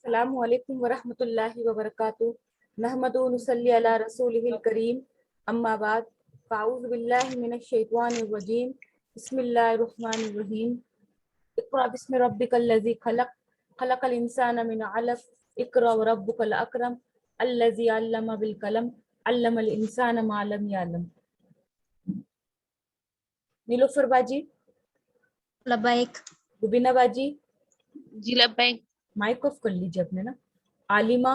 अस्सलामु अलैकुम वरहमतुल्लाहि वबरकातुहू। नहमदुहु व नुसल्ली अला रसूलिहिल करीम। अम्मा बाद, फ़अऊज़ु बिल्लाहि मिनश शैतानिर रजीम। बिस्मिल्लाहिर रहमानिर रहीम। इक़रा बिस्मि रब्बिकल लज़ी खलक़, खलक़ल इंसाना मिन अलक़। इक़रा व रब्बुकल अकरम, अल्लज़ी अल्लम बिल कलम, अल्लमल इंसाना मा लम यअलम। नीलोफर बाजी, लबैक। रुबीना बाजी, जी लबैक। माइक ऑफ कर लीजिए अपने ना। आलिमा,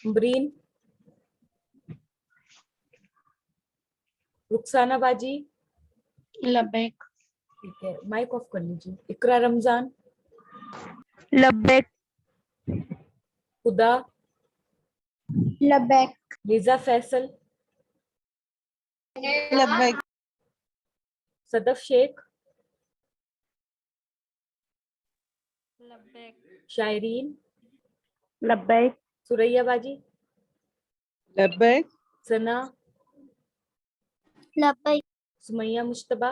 अम्बरीन, रुखसाना बाजी, लबैक। ठीक है, माइक ऑफ कर लीजिए। इकरा रमजान, लबैक। खुदा, लबैक। लिजा फैसल, लबैक। सदफ शेख, लबैक। शायरीन, लबैक। सुरैया बाजी, लबैक। सना, लबैक। सुमैया मुश्तबा,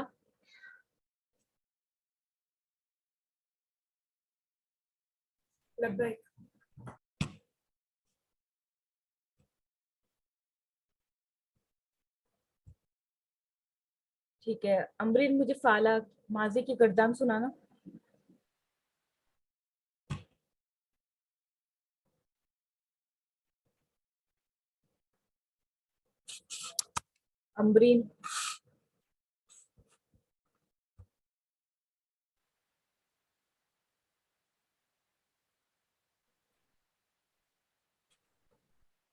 लबैक। ठीक है, अमरीन मुझे फाला माजी की गर्दान सुनाना। अमरीन,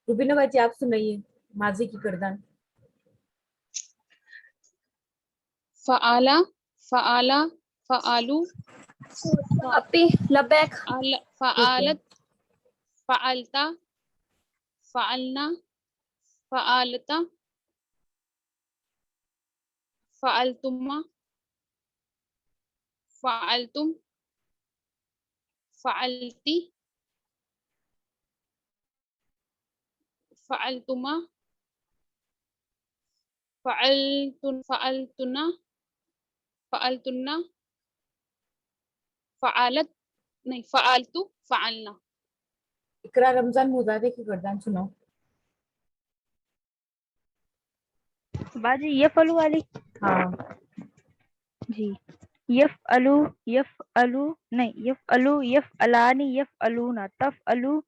रुबीना बाजी आप सुनाइए माजी की गर्दान। फ़अला, फ़अला, फ़अलू, अपी। लबैक। फ़अलत, फ़अलता, फ़अलना, फ़अलता, फ़अलतुमा, फ़अलतुम, फ़अलती, फ़अलतुमा, फ़अलतुना, फ़अलतुन्ना, फ़अलत, नहीं फ़अलतु, फ़अलना। इकरा रमजान मुजारे की गर्दान सुनाओ। बाजी यफअलु वाली। हाँ, जी। यफअलु, यफअलु, नहीं यफअलु, यफअलानी, यफअलूना, तफअलु,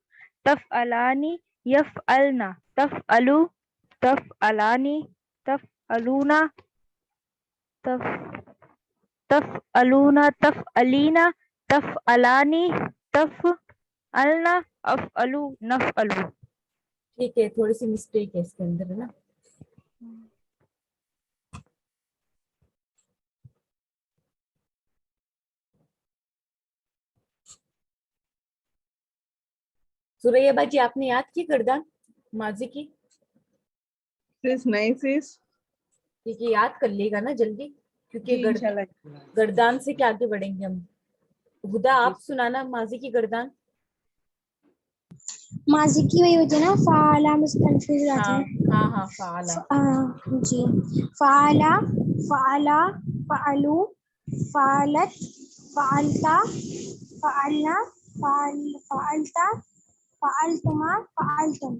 तफअलानी, यफअलना, तफअलु, तफअलानी, तफअलूना, तफ तफअलूना, तफअलीना, तफअलानी, तफअलना, अफअलु, नफअलु। ठीक है, थोड़ी सी मिस्टेक है इसके अंदर है ना। सुरैया बाजी आपने याद की गर्दान माजी की? सिस नहीं सिस। ठीक है, याद कर लेगा ना जल्दी, क्योंकि जी इंशाल्लाह। गर्दान से क्या आगे बढ़ेंगे हम। हुदा आप सुनाना माजी की गर्दान। माजी की वही होती है ना, फाला मुस्तनफिज आती हाँ है। हाँ हाँ, फाला। जी। फाला, फाला, फालू, फालत, फालता, फालना, फालता, फालतुमा, फालतुम।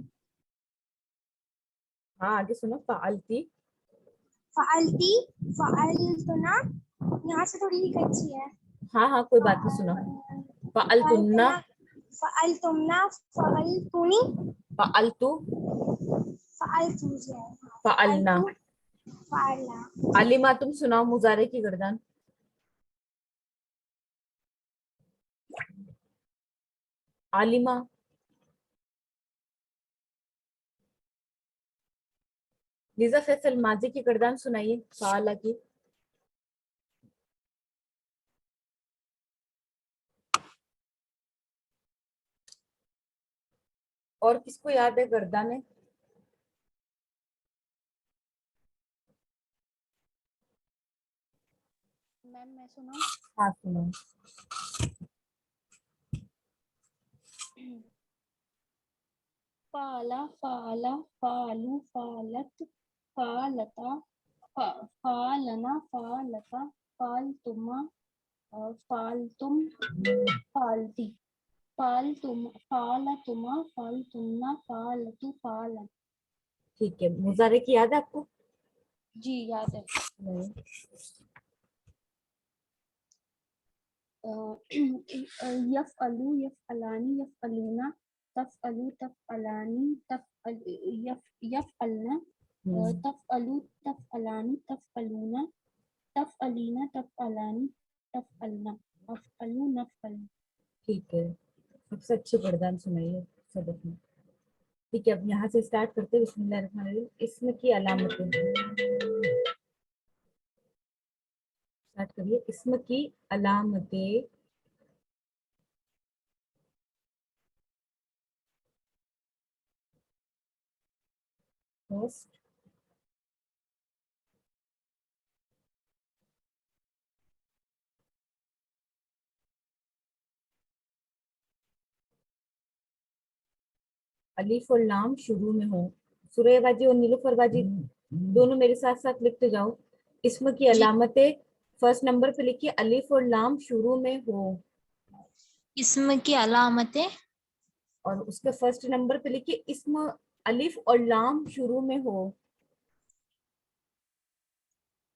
हाँ आगे सुनो। फालती, फालती, फालतुना, यहाँ से थोड़ी ही कच्ची है। हाँ हाँ कोई बात नहीं, सुनो। फालतुन्ना, फालतुमना, फालतुनी, फालतू, फालतू से है। फालना। फालना। आलिमा तुम सुनाओ मुजारे की गर्दान। आलिमा, लिजा फैसल माजी की गर्दान सुनाइए फाला की। और किसको याद है गर्दान? मैम मैं सुनाऊं? हाँ सुनो। फाला, फाला, फालू, फालत, फालता, फालना, फालता, फालतुमा, फालतुम फालती, फालतुम फालतुमा फालतुन्ना फालतु फालत। ठीक है, मुजारे की याद है आपको? जी याद है। नहीं। यफ़अलु यफ़अलानी यफ़अलूना तफ़अलु तफ़अलानी यफ़अलना तफ़अलु तफ़अलानी तफ़अलूना तफ़अलीना तफ़अलानी तफ़अलना अफ़अलु नफ़अलु। ठीक है, सबसे अच्छे पढ़दान सुनाइए सबक में। ठीक है, अब यहाँ से स्टार्ट करते हैं। बिस्मिल्लाहिर्रहमानिर्रहीम। इसम की अलामतें स्टार्ट करिए। इसम की अलामतें। फर्स्ट अलीफ और लाम शुरू में हो। सुरैया बाजी और नीलुफर बाजी दोनों मेरे साथ साथ लिखते जाओ। इसम की अलामतें फर्स्ट नंबर पे लिखिए, अलीफ और लाम शुरू में हो। इसम की अलामतें, और उसके फर्स्ट नंबर पे लिखिए इसम अलीफ और लाम शुरू में हो।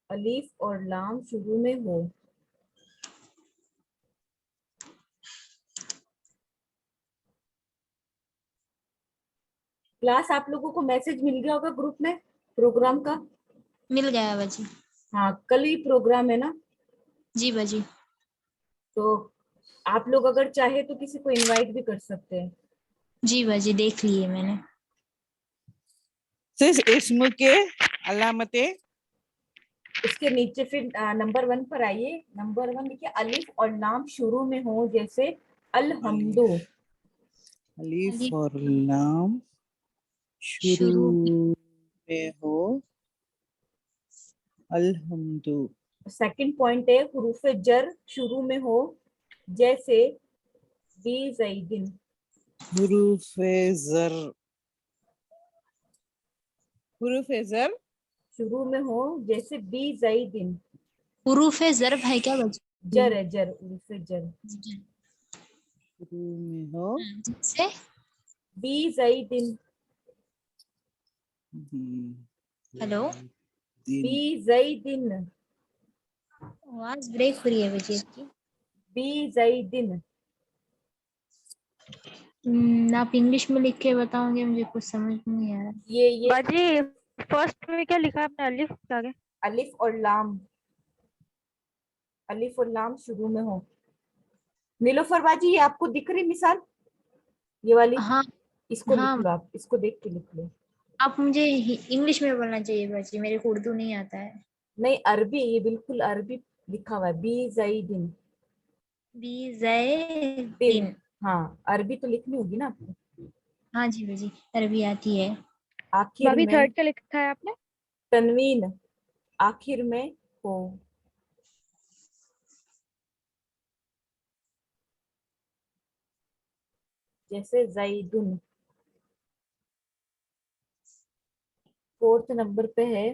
अलीफ और लाम शुरू में हो। क्लास आप लोगों को मैसेज मिल गया होगा ग्रुप में प्रोग्राम का। मिल गया बाजी। हाँ, कल ही प्रोग्राम है ना, जी बाजी। तो आप लोग अगर चाहे तो किसी को इनवाइट भी कर सकते हैं। जी बाजी, देख लिए मैंने। सिर्फ इस्म के अलामतें। उसके नीचे फिर नंबर 1 पर आइए। नंबर 1 लिखिए, अलिफ और लाम शुरू में हो, जैसे अलहम्दु। अलीफ और लाम शुरू शुरू में हो, अल्हम्दु। सेकंड पॉइंट है, हुरूफ जर शुरू में हो, जैसे बी जैदिन। हुरूफे जर, हुरूफे जर शुरू में हो, जैसे बी जैदिन। हुरूफ ज़र्ब है क्या बाजी? जर है, जर, हुरूफ जर। शुरू में हो, जैसे बी जैदिन। हेलो, बी दिन। जैदिन। आवाज ब्रेक हो रही है बाजी आपकी। बी जैदिन। आप इंग्लिश में लिख के बताओगे, मुझे कुछ समझ नहीं आ रहा। ये बाजी फर्स्ट में क्या लिखा है आपने, अलिफ के आगे? अलिफ और लाम, अलिफ और लाम शुरू में हो। नीलोफर बाजी, ये आपको दिख रही मिसाल, ये वाली? हाँ इसको लिख हाँ, लो, आप इसको देख के लिख लो। आप मुझे इंग्लिश में बोलना चाहिए बाजी, मेरे को उर्दू नहीं आता है। नहीं, अरबी, ये बिल्कुल अरबी लिखा हुआ है, बी जैदिन। बी दिन, दिन। हाँ, अरबी तो लिखनी होगी ना आपको। हाँ जी बाजी, अरबी आती है। आखिर भाभी में थर्ड क्या लिखा है आपने? तनवीन, आखिर में हो, जैसे जैदुन। फोर्थ नंबर पे है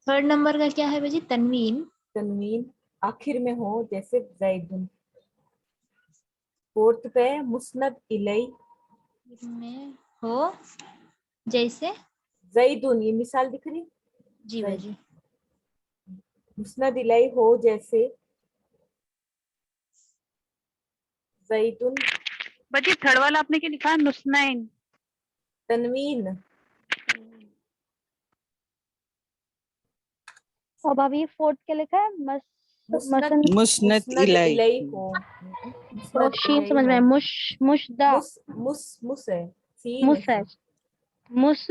थर्ड नंबर का क्या है बाजी? तनवीन। तनवीन, आखिर में हो, जैसे जैदुन। फोर्थ पे है मुस्नद इलई, में हो, जैसे। जैदुन, ये मिसाल दिख रही? जी जैद, बाजी। मुस्नद इलई हो, जैसे जैदुन। बाजी थर्ड वाला आपने क्या लिखा है, नुस्नैन? तनवीन, और भाभी फोर्थ क्या लिखा है, मुस्नद, मुस्नद मुस्नद इलाई। इलई हो, मुस्नद शीन इलई समझ में हो। आया, मुशदा, मुस है, सीन है, मुस है, मुस।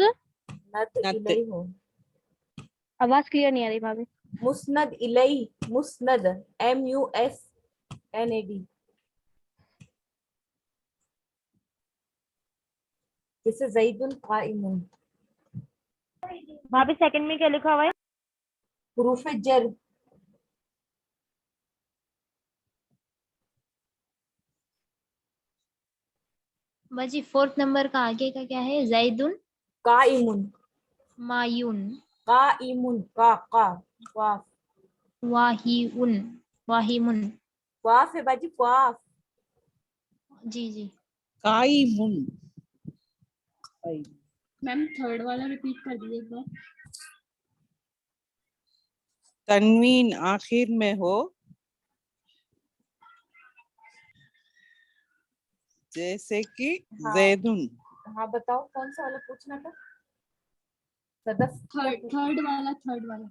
नद नत। इलई हो। आवाज क्लियर नहीं आ रही भाभी। मुस्नद इलई, मुस्नद, MUSNAD, जैसे जैदुन काइमुन। भाभी सेकंड में क्या लिखा हुआ है? हुरूफ जर, बाजी फोर्थ नंबर का आगे का क्या है? जैदुन काइमुन, मायून काइमुन, का काफ, वाहिउन वाहिमुन। क्वाफ है बाजी, क्वाफ। जी जी। काइमुन। काइम। मैम थर्ड वाला रिपीट कर दीजिए एक बार। तनवीन आखिर में हो जैसे कि हाँ। जैदुन। हाँ बताओ कौन सा वाला पूछना था सदफ? थर्ड वाला।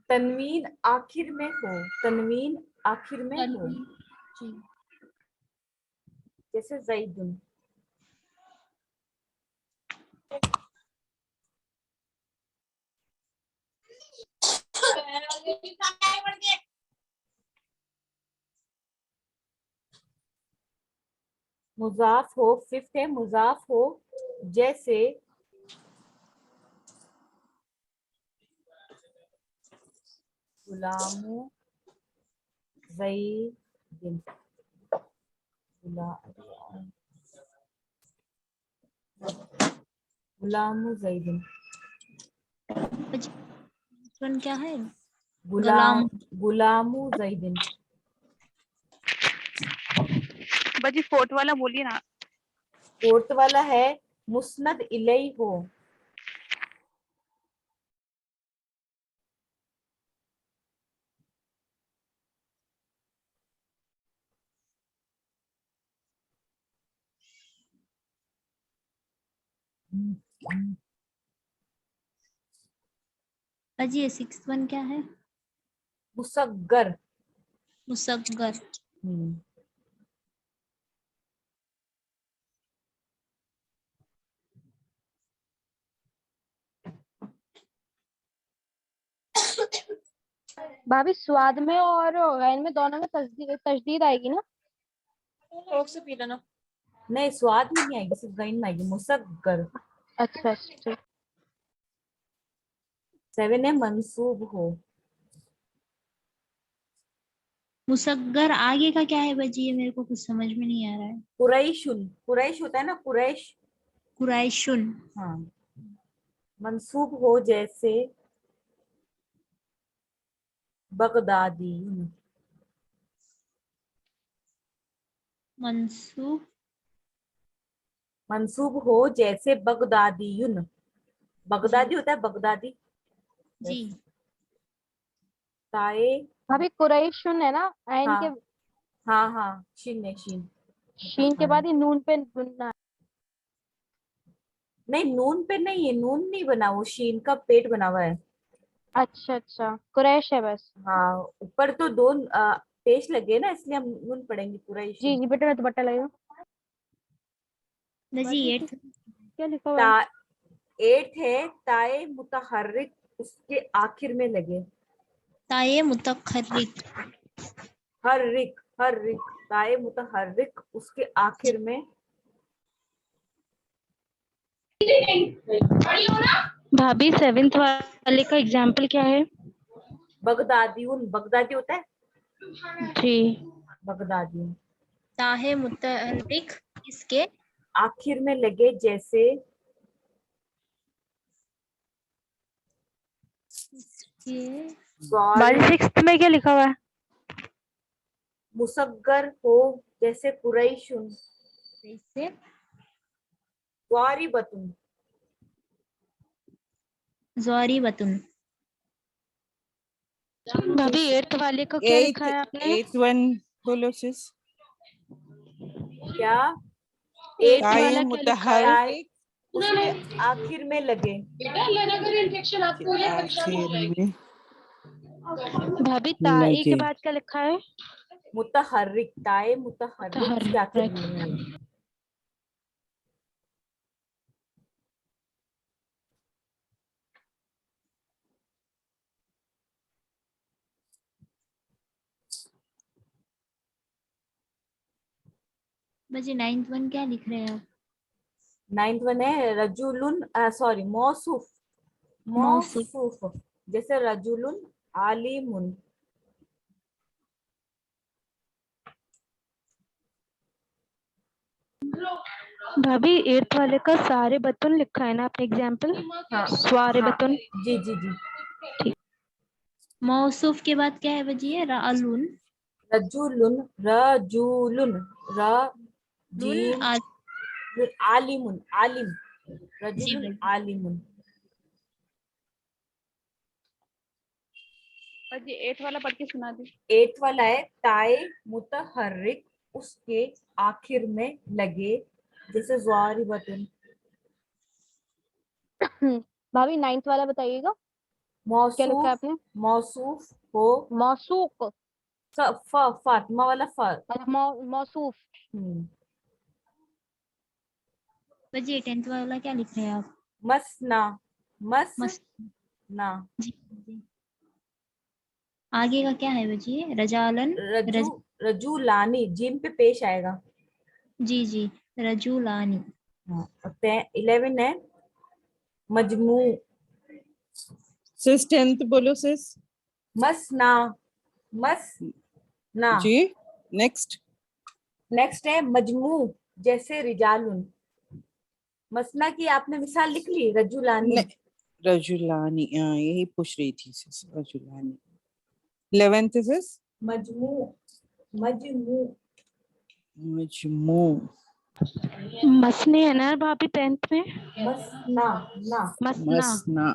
तनवीन आखिर में हो, तनवीन आखिर में हो तनवीन, जी। जैसे जैदुन। मुजाफ हो, फिफ्थ है मुजाफ हो जैसे गुलामो ज़ैदिन। गुलामो ज़ैदिन। बचपन क्या है? गुलाम गुलामो ज़ैदिन। बाजी फोर्थ वाला बोलिए ना। फोर्थ वाला है मुस्नद इलई हो। अजी ये 6th वन क्या है? मुसग्गर। मुसग्गर। भाभी स्वाद में और गैन में दोनों में तजदीद आएगी ना? कोक से पी लेना। नहीं स्वाद में नहीं आएगी, सिर्फ गैन में आएगी। मुसग्गर। अच्छा अच्छा। 7 है मंसूब हो। मुसग्गर आगे का क्या है बजी? ये मेरे को कुछ समझ में नहीं आ रहा है। कुरैशुन, कुरैश होता है ना, कुरैश। कुरैशुन। हाँ। मंसूब हो जैसे बगदादी। मंसूब। मंसूब हो जैसे बगदादीयुन। बगदादी होता है बगदादी। जी। ताए। भाभी कुरैशुन है ना, आइन के हाँ हाँ हाँ, शीन है शीन। शीन के बाद ही नून पे बुनना है। नहीं नून पे नहीं है, नून नहीं बना, वो शीन का पेट बना हुआ है। अच्छा अच्छा, कुरैश है बस। हाँ ऊपर तो दो पेश लगे ना, इसलिए हम नून पढ़ेंगे पूरा जी इशू। जी बेटा, मैं दुपट्टा लगेगा। बजी बाजी 8th। क्या लिखा हुआ है? 8 है ताए मुतहर्रिक उसके आखिर में लगे। ताये मुतखर्रिक। हर्रिक, हर्रिक, ताए मुतहर्रिक उसके आखिर में। भाभी 7th वाले का एग्जाम्पल क्या है? बगदादीउन, बगदादी होता है जी। बगदादी। ताहे मुतहर्रिक इसके आखिर में लगे जैसे ये बाजी 6th में क्या लिखा हुआ है? मुसग्गर हो जैसे कुरैशुन। जैसे वारिबतुन। ज़ौरी बतुन। भाभी 8th वाले को क्या लिखा है आपने? 8-1 बोलो सिस। क्या? 8th ताए वाला क्या लिखा है? मुतहर्रिक उसके आखिर में लगे। बेटा लनागर इन्फेक्शन आपको है, परेशान हो आखिर जाएगी। में भाभी ताई के लगे। बाद क्या लिखा है? मुतहर्रिक, ताए मुतहर्रिक उसके आखिर मुतहर्रिक। में लगे। बजी 9th वन क्या लिख रहे हैं आप? 9th वन है रजुलुन, सॉरी मौसूफ। मौसूफ। मौसूफ जैसे रजुलुन आलिमुन। भाभी 8th वाले का सारे बतन लिखा है ना आपने एग्जाम्पल? हाँ स्वारे हाँ, बतन। जी जी जी। मौसूफ के बाद क्या है बजी? राअलुन। रजुलुन, रजुलुन, र जीम, आज आलिमुन, आलिम, जी रजुलुन बाजी। आलिमुन। बाजी 8 वाला पढ़ के सुना दी। 8 वाला है ताए मुतहर्रिक उसके आखिर में लगे, जैसे ज़ारिबतुन। भाभी 9th वाला बताइएगा, क्या लिखा है मौसूफ, आपने? मौसूफ हो, मौसूक, फातिमा वाला फ। मौसूफ। हम्म, बाजी 10th वाला क्या लिख रहे हैं आप? मसना, मसना, मस्त। जी बाजी। आगे का क्या है बाजी? रजालन। रजू, रजूलानी, जिम पे पेश आएगा। जी जी, रजुलानी। हाँ, 11 है मजमू, सिस 10th बोलो सिस। मसना, मसना। जी नेक्स्ट। नेक्स्ट है मजमू, जैसे रिजालुन। मसना की आपने मिसाल लिख ली, रजुलानी। रजुलानी, हाँ यही पूछ रही थी सिस, रजुलानी। 11th सिस। मजमू, मजमू, मजमू। मसने है ना भाभी 10th में? मसना, ना। मसना। मसना।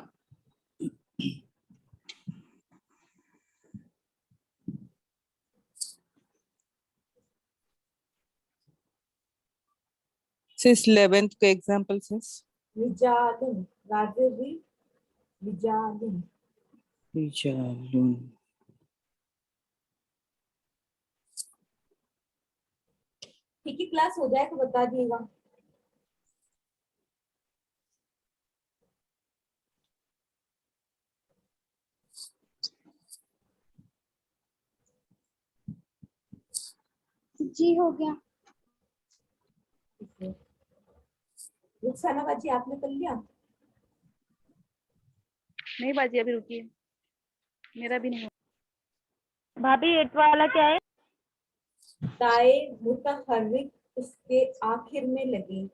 सिस 11th का एग्जांपल सिस। रिजालुन, राजवी, रिजालुन। रिजालुन। ठीक है, क्लास हो जाए तो बता दिएगा। जी हो गया। रुखसाना बाजी आपने कर लिया? नहीं बाजी अभी रुकिए, मेरा भी नहीं हुआ। भाभी 8th वाला क्या है? ताए मुतहर्रिक उसके आखिर में लगे।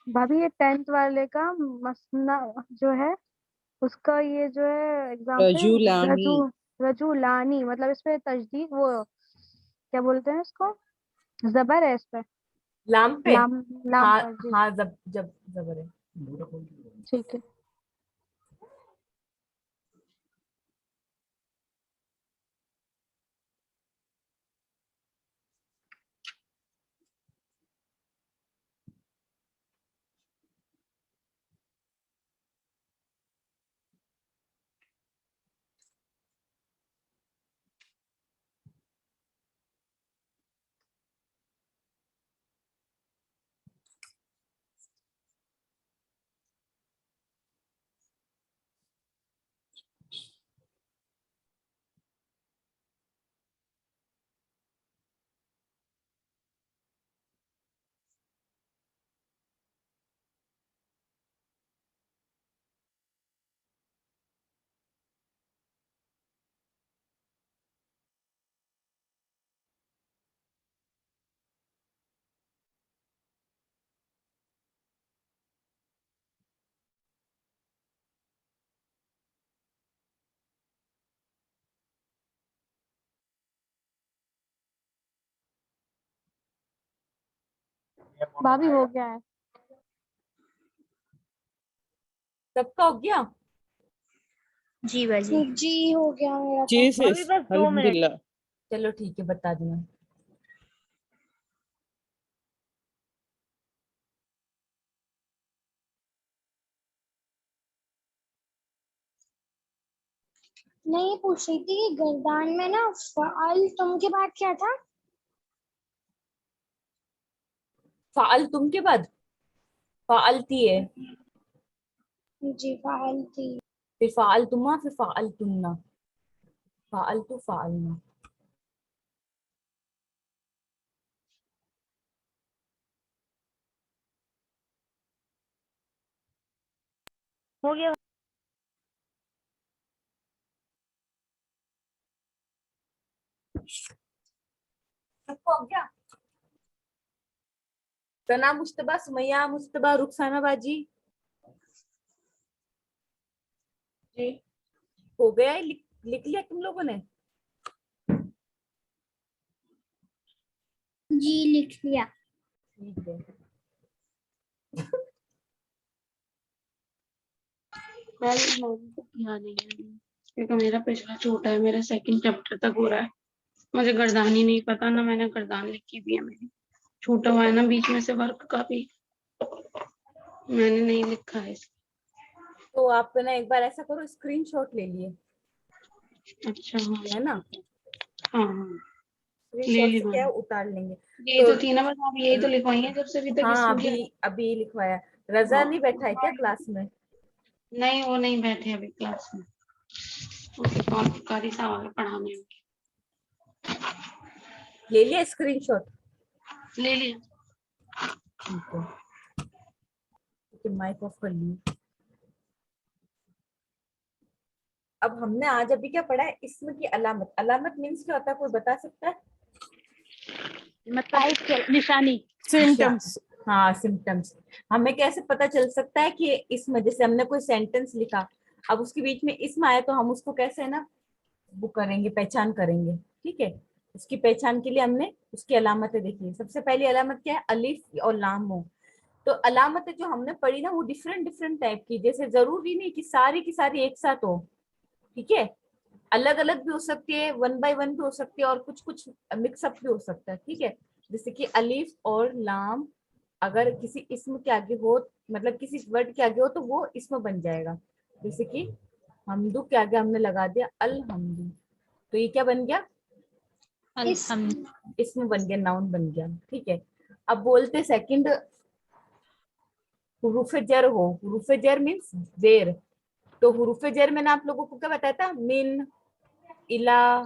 भाभी ये 10th वाले का मसना जो है, उसका ये जो है एग्जाम्पल, रजुलानी। रजूलानी, मतलब इस पे तजदीद, वो क्या बोलते हैं इसको, जबर है इस पे, लाम पे। लाम, लाम हाँ, पर जी। हाँ, जब जबर है। ठीक है। भाभी हो गया है। सबका हो गया? जी बाजी। जी हो गया मेरा जी तो। भाभी सिस बस 2 मिनट। अल्हम्दुलिल्लाह। चलो ठीक है, बता दिया। नहीं, पूछ रही थी कि गर्दान में ना फ़अल तुम के बाद क्या था? फाल तुम के बाद फालती है, जी, फ़अल थी। फिर फाल तुमा, फिर फाल तुमना, फाल तू फालना। हो गया। सबको हो गया? सना, मुश्तबा, सुमैया, मुश्तबा, रुखसाना बाजी जी, हो गया है? लिख लिया तुम लोगों ने? जी, लिख लिया। ठीक है। याद नहीं है क्योंकि मेरा पिछला छोटा है, मेरा सेकंड चैप्टर तक हो रहा है। मुझे गर्दान ही नहीं पता ना, मैंने गर्दान लिखी भी है मेरी। छूटा हुआ है ना बीच में से वर्क का भी, मैंने नहीं लिखा है। तो आप ना एक बार ऐसा करो, स्क्रीनशॉट ले लिए, अच्छा हाँ है ना? हाँ हाँ, ले स्क्रीनशॉट ली से क्या है, मैंने। उतार लेंगे। यही तो तो थी ना, बस आप यही तो लिखवाई है जब से अभी तक हाँ, स्कूल अभी के। अभी लिखवाया। रजा नहीं बैठा है क्या क्लास में? नहीं, वो नहीं बैठे अभी क्लास में, उसके कौन कारी सवाल पढ़ाने में। ले लिया स्क्रीनशॉट? ले लिया। ठीक है, माइक ऑफ कर ली। अब हमने आज अभी क्या पढ़ा है, इसम की अलामत। अलामत मीन्स क्या होता है, कोई बता सकता है? मतलब निशानी। सिम्टम्स। हाँ, सिम्टम्स। हमें कैसे पता चल सकता है कि इसमें, जैसे हमने कोई सेंटेंस लिखा, अब उसके बीच में इसम आया तो हम उसको कैसे है ना वो करेंगे, पहचान करेंगे। ठीक है, उसकी पहचान के लिए हमने उसकी अलामतें देखी। सबसे पहली अलामत क्या है, अलिफ और लाम हो। तो अलामतें जो हमने पढ़ी ना, वो डिफरेंट डिफरेंट टाइप की, जैसे जरूरी नहीं कि सारी की सारी एक साथ हो। ठीक है, अलग अलग भी हो सकती है, वन बाय वन भी हो सकती है, और कुछ कुछ मिक्सअप भी हो सकता है। ठीक है, जैसे कि अलिफ और लाम अगर किसी इसम के आगे हो, मतलब किसी वर्ड के आगे हो, तो वो इसम बन जाएगा। जैसे कि हमदू के आगे हमने लगा दिया अलहमदू, तो ये क्या बन गया, इसम बन गया, नाउन बन गया। ठीक है, अब बोलते सेकंड, हुरूफ जर हो। हुरूफ जर मीन्स जेर। तो हुरूफ जर मैंने आप लोगों को क्या बताया था, मिन, इला,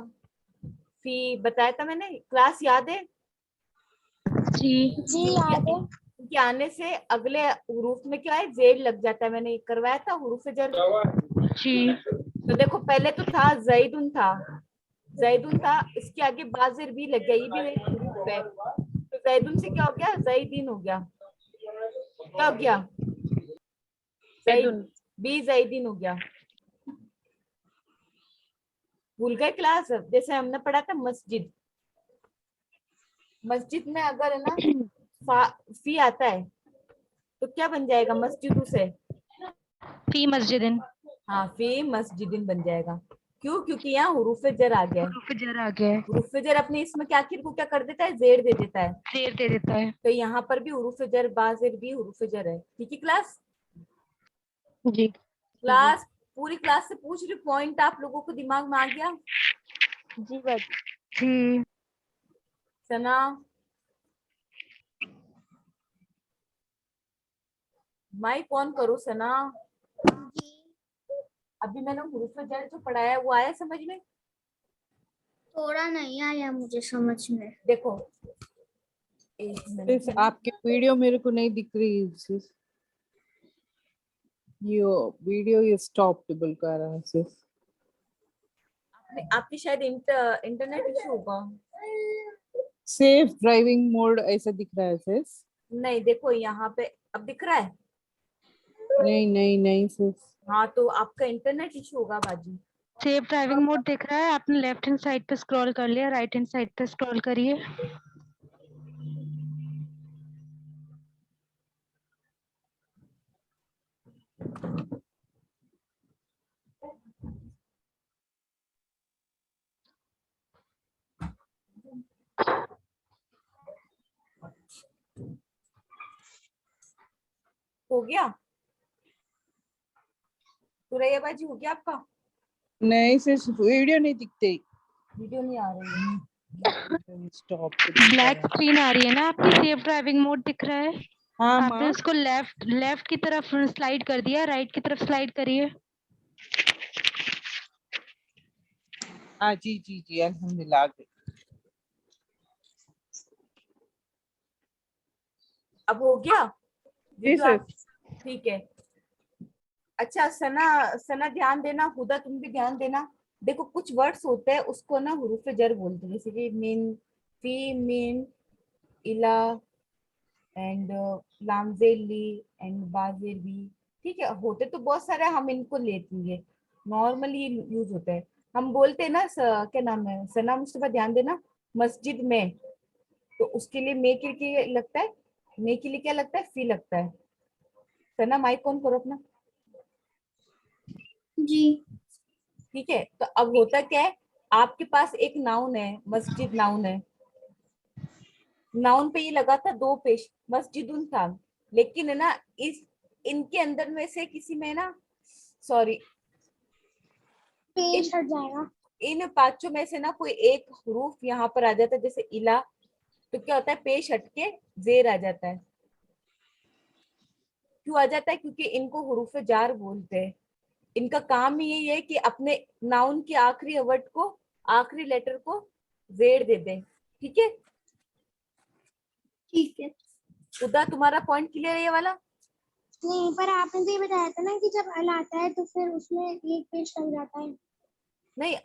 फी बताया था मैंने, क्लास याद है? जी जी, याद है। क्योंकि आने से अगले हुरूफ में क्या है, जेर लग जाता है। मैंने करवाया था हुरूफ जर। जी तो देखो, पहले तो था जैदुन था, जैदुन था, इसके आगे बाजिर भी लग गया, ये भी एक हुरूफ है। तो जैदुन से क्या हो गया, जैदीन हो गया। क्या हो गया, जैद, बी जैदीन हो गया। भूल गए क्लास? जैसे हमने पढ़ा था मस्जिद, मस्जिद में अगर है ना फी आता है तो क्या बन जाएगा मस्जिदों से? फी मस्जिदिन। हाँ, फी मस्जिदिन बन जाएगा। क्यों? क्योंकि यहाँ हुरूफ जर आ गया है। हुरूफ जर आ गया है, हुरूफ जर अपने इसमें क्या आखिर को क्या कर देता है, जेर दे देता है। जेर दे देता है। तो यहाँ पर भी हुरूफ जर, बाजिर भी हुरूफ जर है। ठीक है क्लास? जी क्लास पूरी क्लास से पूछ रही, पॉइंट आप लोगों को दिमाग में आ गया? जी बाजी। जी सना, माइक ऑन करो सना। अभी मैंने हुरूफ जर जो पढ़ाया है वो आया समझ में? थोड़ा नहीं आया मुझे समझ में। देखो, एक सिर्फ मिनट, आपकी वीडियो मेरे को नहीं दिख रही सिर्फ, यो वीडियो ये स्टॉप बोल कर रहा है सिर्फ। आपकी शायद इंटरनेट इशू होगा। सेफ ड्राइविंग मोड ऐसा दिख रहा है सिर्फ। नहीं, देखो यहाँ पे अब दिख रहा है। नहीं नहीं नहीं सिर्फ। हाँ, तो आपका इंटरनेट इशू होगा बाजी। सेफ ड्राइविंग मोड दिख रहा है, आपने लेफ्ट हैंड साइड पे स्क्रॉल कर लिया, राइट हैंड साइड पे स्क्रॉल करिए। हो गया? सुरैया बाजी हो गया आपका? नहीं सिर्फ वीडियो नहीं दिखते। वीडियो नहीं आ रही है। स्टॉप। ब्लैक स्क्रीन आ रही है ना आपकी, सेफ ड्राइविंग मोड दिख रहा है। हाँ आपने माँ। उसको लेफ्ट की तरफ स्लाइड कर दिया, राइट की तरफ स्लाइड करिए। हाँ जी जी जी अल्हम्दुलिल्लाह आ गई। अब हो गया जी वीडियो सर। ठीक है। अच्छा सना, सना ध्यान देना, हुदा तुम भी ध्यान देना। देखो कुछ वर्ड्स होते हैं उसको ना हुरूफ जर बोलते हैं, जैसे कि मिन, फी, मिन, इला एंड लामजेली एंड बाजेली। ठीक है, होते तो बहुत सारे, हम इनको लेते हैं, नॉर्मली यूज होता है। हम बोलते हैं ना क्या नाम है सना, मुझसे ध्यान देना, मस्जिद में, तो उसके लिए मे के लिए लगता है, मे के लिए क्या लगता है, फी लगता है। सना माइक ऑन करो अपना। जी। ठीक है, तो अब होता क्या है, आपके पास एक नाउन है, मस्जिद नाउन है, नाउन पे ये लगा था दो पेश, मस्जिदुन था, लेकिन है ना इस इनके अंदर में से किसी में ना, सॉरी, पेश हट जाएगा। इन पांचों में से ना कोई एक हरूफ यहाँ पर आ जाता है, जैसे इला, तो क्या होता है, पेश हटके जेर आ जाता है। क्यों आ जाता है, क्योंकि इनको हुरूफ जार बोलते हैं। इनका काम ही यही है कि अपने नाउन के आखिरी वर्ड को, आखिरी लेटर को जेर दे दें। ठीक है, ठीक है। उदा तुम्हारा पॉइंट क्लियर है ये वाला? नहीं, पर आपने तो ये बताया था ना कि जब अल आता है तो फिर उसमें एक पेश लग जाता है। नहीं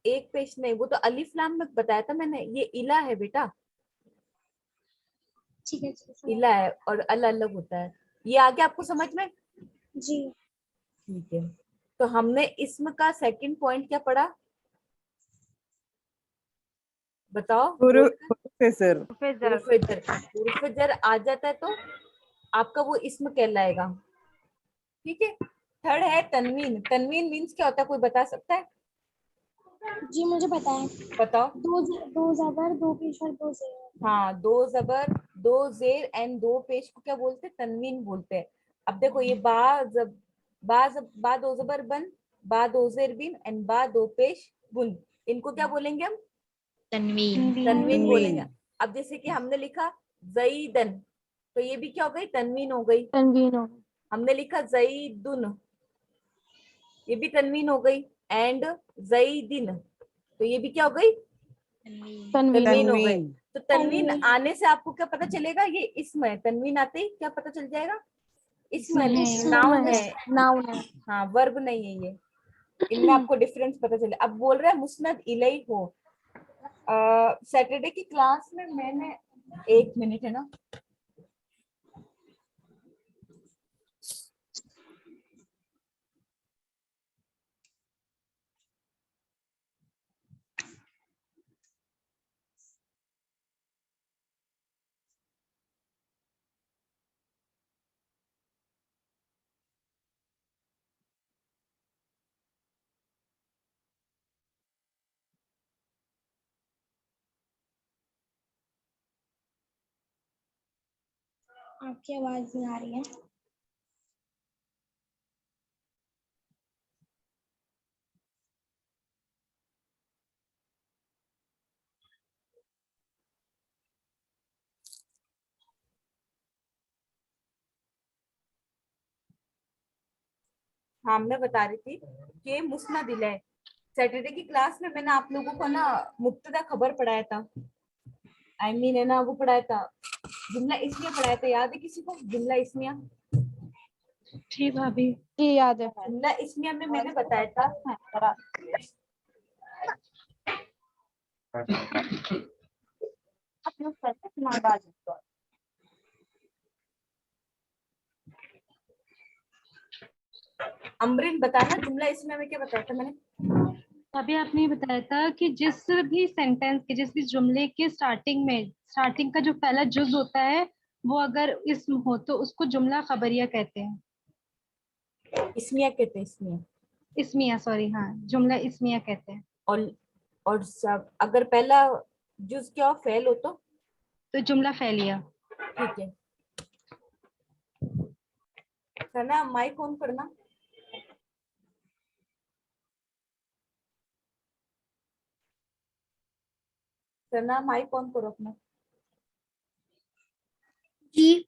एक पेश नहीं, वो तो अलिफ लाम में बताया था मैंने, ये इला है बेटा, ठीक है, ठीक है। इला है और अल अलग होता है। ये आगे आपको समझ में? जी। ठीक है, तो हमने इसम का सेकंड पॉइंट क्या पढ़ा, बताओ? प्रोफेसर। हुरूफ जर, हुरूफ जर आ जाता है तो आपका वो इसम कहलाएगा। ठीक है, थर्ड है तनवीन। तनवीन मीन्स क्या होता है, कोई बता सकता है? जी मुझे पता है। बताओ। दो जबर, दो पेश और दो जेर। हाँ, दो जबर, दो जेर एंड दो पेश को क्या बोलते हैं, तनवीन बोलते हैं। अब देखो ये बा दो जबर बन, बा दो जेर बिन एंड बा दो पेश बुन, इनको क्या बोलेंगे हम? तनवीन। तनवीन बोलेंगे। तनवीन। अब जैसे कि हमने लिखा जईदन, तो ये भी क्या हो गई, तनवीन हो गई। तनवीन हो। हमने लिखा जईदुन, ये भी तनवीन हो गई। एंड जईदिन, तो ये भी क्या हो गई, तनवीन। तनवीन। तनवीन हो गए। तनवीन। तो तनवीन तनवीन। आने से आपको क्या पता चलेगा, ये इसम है। तनवीन आते ही क्या पता चल जाएगा, इसम इसम है। है, नाउन है। नाउन है। हाँ, वर्ब नहीं है ये। इनमें आपको डिफरेंस पता चले। अब बोल रहे हैं मुस्नद इलई हो। सैटरडे की क्लास में मैंने, एक मिनट है ना, आपकी आवाज नहीं आ रही है। हाँ मैं बता रही थी कि मुस्नद इलई, सैटरडे की क्लास में मैंने आप लोगों को ना मुब्तदा खबर पढ़ाया था, आई मीन है ना वो पढ़ाया था, जुमला इसमिया पढ़ाया था, याद है किसी को जुमला इसमिया? जी भाभी। जी याद है। जुमला इसमिया में मैंने बताया था, अमरीन बताना जुमला इसमिया में क्या बताया था मैंने? अभी आपने ये बताया था कि जिस भी सेंटेंस के, जिस भी जुमले के स्टार्टिंग में, स्टार्टिंग का जो पहला जुज होता है वो अगर इस्म हो तो उसको जुमला खबरिया कहते हैं। इसमिया कहते हैं, इसमिया। इस्मिया, सॉरी, हाँ, जुमला इस्मिया कहते हैं। और सब अगर पहला जुज क्या हो, फेल हो तो जुमला फैलिया। ठीक है। सना माइक ऑन करना। सना माइक ऑन करो अपना। जी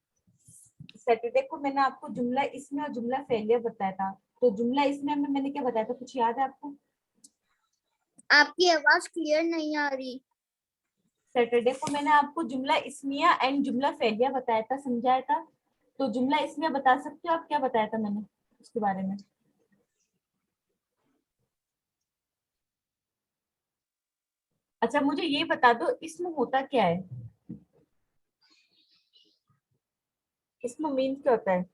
सैटरडे को मैंने आपको जुमला इसमें और जुमला फेलियर बताया था, तो जुमला इसमें में मैंने क्या बताया था, कुछ याद है आपको? आपकी आवाज क्लियर नहीं आ रही। सैटरडे को मैंने आपको जुमला इस्मिया एंड जुमला फेलियर बताया था, समझाया था। तो जुमला इस्मिया बता सकते हो आप, क्या बताया था मैंने उसके बारे में? अच्छा मुझे ये बता दो, इसमें होता क्या है? इसमें मीन क्या होता है?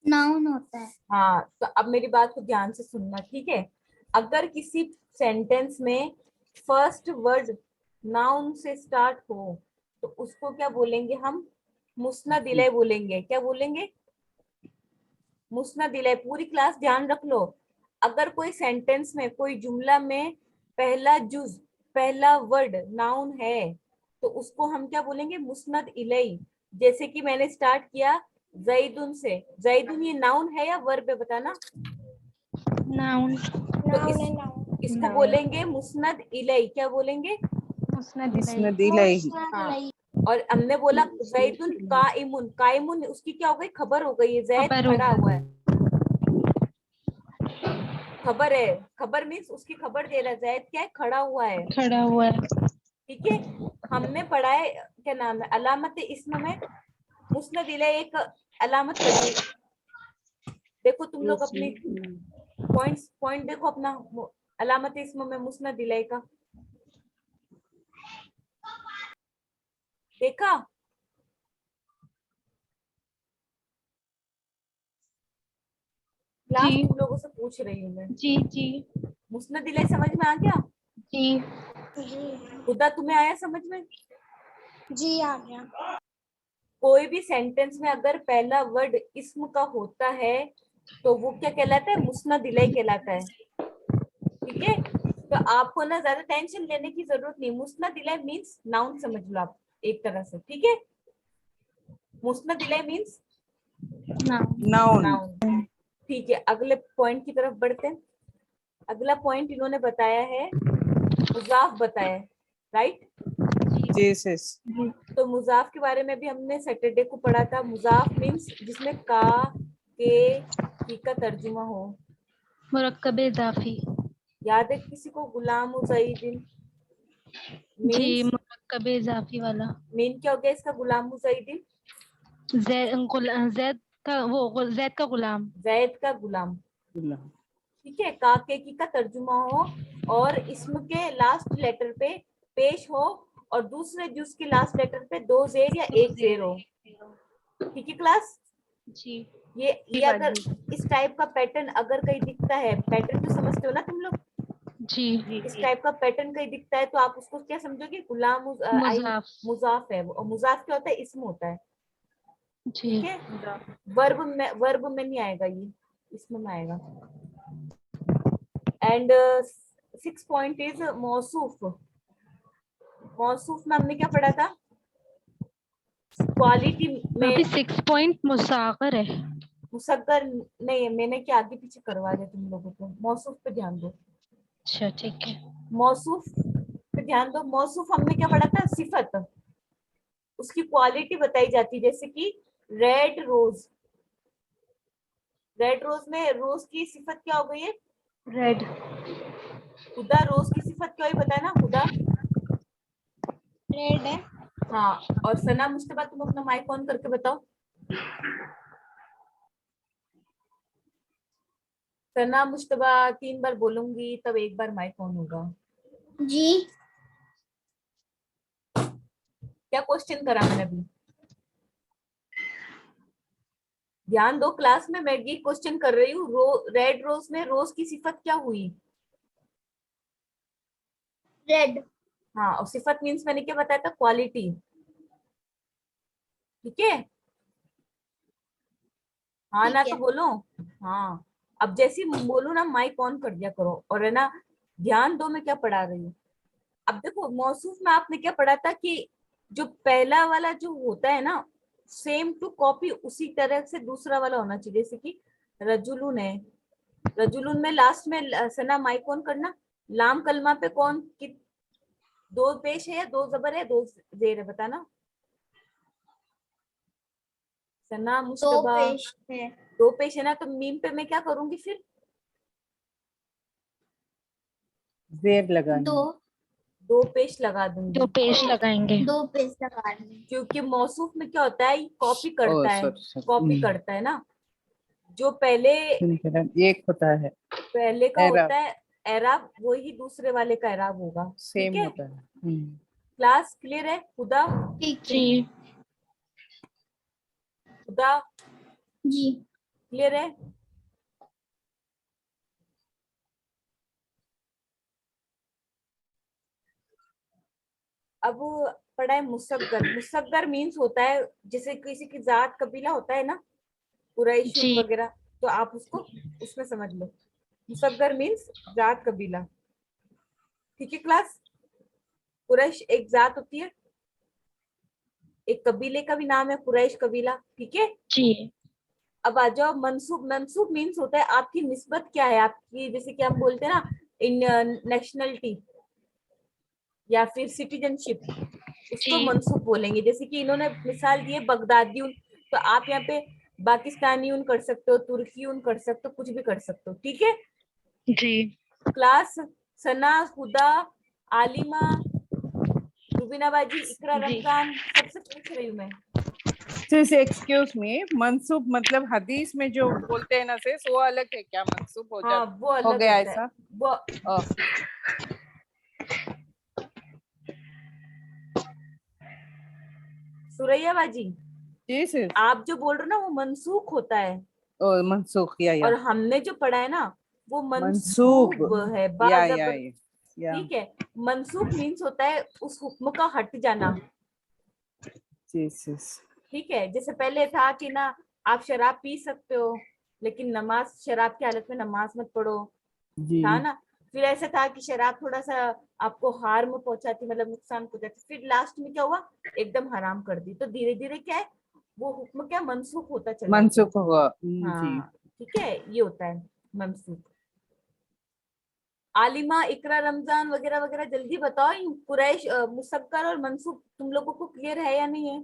नाउन होता है। हाँ, तो अब मेरी बात को ध्यान से सुनना, ठीक है? अगर किसी सेंटेंस में फर्स्ट वर्ड नाउन से स्टार्ट हो तो उसको क्या बोलेंगे हम? मुस्नद इलैह बोलेंगे। क्या बोलेंगे? मुस्नद इलैह। पूरी क्लास ध्यान रख लो। अगर कोई सेंटेंस में, कोई जुमला में पहला जुज, पहला वर्ड नाउन है तो उसको हम क्या बोलेंगे? मुस्नद इलैह। जैसे कि मैंने स्टार्ट किया जैदुन से। जैदुन ये नाउन है या वर्ब है, बताना। नाउन। तो इसको बोलेंगे मुस्नद इलैह। क्या बोलेंगे? मुस्नद इलैह। मुस्नद इलैही। हाँ, और हमने बोला जैदुन काइमुन। काइमुन उसकी क्या हो गई? खबर हो गई है। जैद खबर हो खड़ा गई। हुआ है, खबर है। खबर मीन्स उसकी खबर दे रहा है। जैद क्या है? खड़ा हुआ है। खड़ा हुआ है। ठीक है, हमने पढ़ा है, क्या नाम है, अलामत इस्म में मुस्नद इलैह एक अलामत लगी। देखो तुम लोग अपने पॉइंट देखो अपना, अलामत इस्म में मुस्नद इलैह का देखा? क्लास जी तुम लोगों से पूछ रही हूँ मैं। जी जी मुस्नद इलैह समझ में आ गया? जी। खुदा तुम्हें आया समझ में? जी आ गया। कोई भी सेंटेंस में अगर पहला वर्ड इस्म का होता है तो वो क्या कहलाता है? मुस्नद इलैह कहलाता है। ठीक है, तो आपको ना ज्यादा टेंशन लेने की जरूरत नहीं। मुस्नद इलैह मीन्स नाउन समझ लो आप एक तरह से। ठीक है, मुस्नद इलैह मीन्स नाउन। नाउन। ठीक है, अगले पॉइंट की तरफ बढ़ते हैं। अगला पॉइंट इन्होंने बताया है, मुजाफ बताया है, राइट? जेसेस। तो मुजाफ के बारे में भी हमने सैटरडे को पढ़ा था। मुजाफ मीन्स जिसमें का, के, की का तर्जुमा हो। मुरक्कब इजाफी। याद है किसी को? गुलाम मुजैदिन जी, मीन्स, मुरक्कब इजाफी वाला। मीन क्या हो गया इसका? गुलाम मुजैदिन, जैद का गुलाम। जैद का गुलाम। ठीक है, का के की का तर्जुमा हो और इसम के लास्ट लेटर पे पेश हो और दूसरे जुज के लास्ट लेटर पे दो जेर या एक जेर हो। ठीक है क्लास? जी ये अगर इस टाइप का पैटर्न अगर कहीं दिखता है, पैटर्न तो समझते हो ना तुम लोग? जी। इस टाइप का पैटर्न कहीं दिखता है तो आप उसको क्या समझोगे? गुलाम मुजाफ। मुजाफ है वो। और मुजाफ क्या होता है? इसम होता है। जी। ठीक है, वर्ब में नहीं आएगा, ये इसमें में आएगा। एंड 6 पॉइंट इज मौसूफ। मौसूफ में हमने क्या पढ़ा था? क्वालिटी में 6 पॉइंट मुसागर है। मुसग्गर नहीं है। मैंने क्या आगे पीछे करवा दिया तुम लोगों को? मौसूफ पे ध्यान दो। अच्छा ठीक है। मौसूफ पे ध्यान दो। मौसूफ हमने क्या पढ़ा था? सिफत, उसकी क्वालिटी बताई जाती है। जैसे कि रेड रोज। रेड रोज में रोज की सिफत क्या हो गई है? रेड। खुदा रोज की सिफत क्या हुई? बताया ना, खुदा रेड है। हाँ। और सना मुश्तबा तुम अपना माइक ऑन करके बताओ। सना मुश्तबा 3 बार बोलूंगी तब एक बार माइक ऑन होगा। जी क्या क्वेश्चन करा मैंने अभी? ध्यान दो, क्लास में मैं ये क्वेश्चन कर रही हूँ। रेड रोज में रोज की सिफत क्या हुई? रेड। हाँ, और सिफत मीन्स मैंने क्या बताया था? क्वालिटी। ठीक है, हाँ ना ठीक तो है। बोलो। हाँ, अब जैसे बोलू ना माइक ऑन कर दिया करो और है ना, ध्यान दो मैं क्या पढ़ा रही हूँ। अब देखो मौसूफ में आपने क्या पढ़ा था कि जो पहला वाला जो होता है ना, सेम टू कॉपी उसी तरह से दूसरा वाला होना चाहिए। जैसे कि रजुलुन है, रजुलुन में लास्ट में सना माइक ऑन करना। लाम कलमा पे कौन दो पेश है या दो जबर है, दो जेर है, बताना। सना, दो मुश्तबा, पेश है। दो पेश है ना, तो मीम पे मैं क्या करूंगी फिर? जेर लगानी। दो दो पेश लगा दूंगी, पेश लगाएंगे। दो पेश लगा लेंगे। क्योंकि मौसूफ में क्या होता है, कॉपी ओ करता है, सॉरी कॉपी सॉरी, करता है ना। जो पहले एक होता है पहले का एराब, होता है एराब, वही दूसरे वाले का एराब होगा। ठीक सेम है, होता है। क्लास क्लियर है? खुदा, ठीक जी खुदा जी। क्लियर है? अब पढ़ा है मुसग्गर। मुसग्गर मीन्स होता है जैसे किसी की जात कबीला होता है ना, कुरैशी जी। वगैरह, तो आप उसको उसमें समझ लो। मुसग्गर मीन्स जात कबीला। ठीक है क्लास? कुरैश एक जात होती है, एक कबीले का भी नाम है कुरैश कबीला। ठीक है, जी अब आ जाओ मंसूब। मंसूब मीन्स होता है आपकी निस्बत क्या है, आपकी जैसे कि हम बोलते हैं ना इन नेशनलिटी या फिर सिटीजनशिप, उसको जी मंसूब बोलेंगे। जैसे कि इन्होंने मिसाल दी है बगदादियुन, तो आप यहाँ पे पाकिस्तानीयुन कर सकते हो, तुर्कीयुन कर सकते हो, कुछ भी कर सकते हो। ठीक है जी। क्लास? सना, हुदा, आलिमा, रुबीना बाजी, इकरा, जी रमजान, सबसे पूछ रही हूँ मैं। सिस एक्सक्यूज मी, मंसूब मतलब हदीस में जो बोलते हैं ना सिस, वो अलग है क्या? मंसूब हाँ, वो हो अलग गया होता है ऐसा? वो। ओ, सुरैया बाजी, जी सिस। आप जो बोल रहे हो ना वो मनसूख होता है, ओ मनसूख, या और हमने जो पढ़ा है ना वो मंसूब, मंसूब है, या बाजबर। या ठीक है, मंसूब मीन्स होता है उस हुक्म का हट जाना। जी सिस। ठीक है, जैसे पहले था कि ना आप शराब पी सकते हो, लेकिन नमाज, शराब की हालत में नमाज मत पढ़ो, जी था ना। फिर ऐसा था कि शराब थोड़ा सा आपको हार्म पहुंचाती, मतलब नुकसान पहुंचाती, फिर लास्ट में क्या हुआ, एकदम हराम कर दी। तो धीरे धीरे क्या है, वो हुक्म क्या मनसूख होता चला गया। मनसूख हुआ। जी। हाँ ठीक है, ये होता है मनसूख। आलिमा, इकरा, रमजान वगैरह वगैरह जल्दी बताओ, ये कुरैश मुसक्कर और मंसूब तुम लोगों को क्लियर है या नहीं है?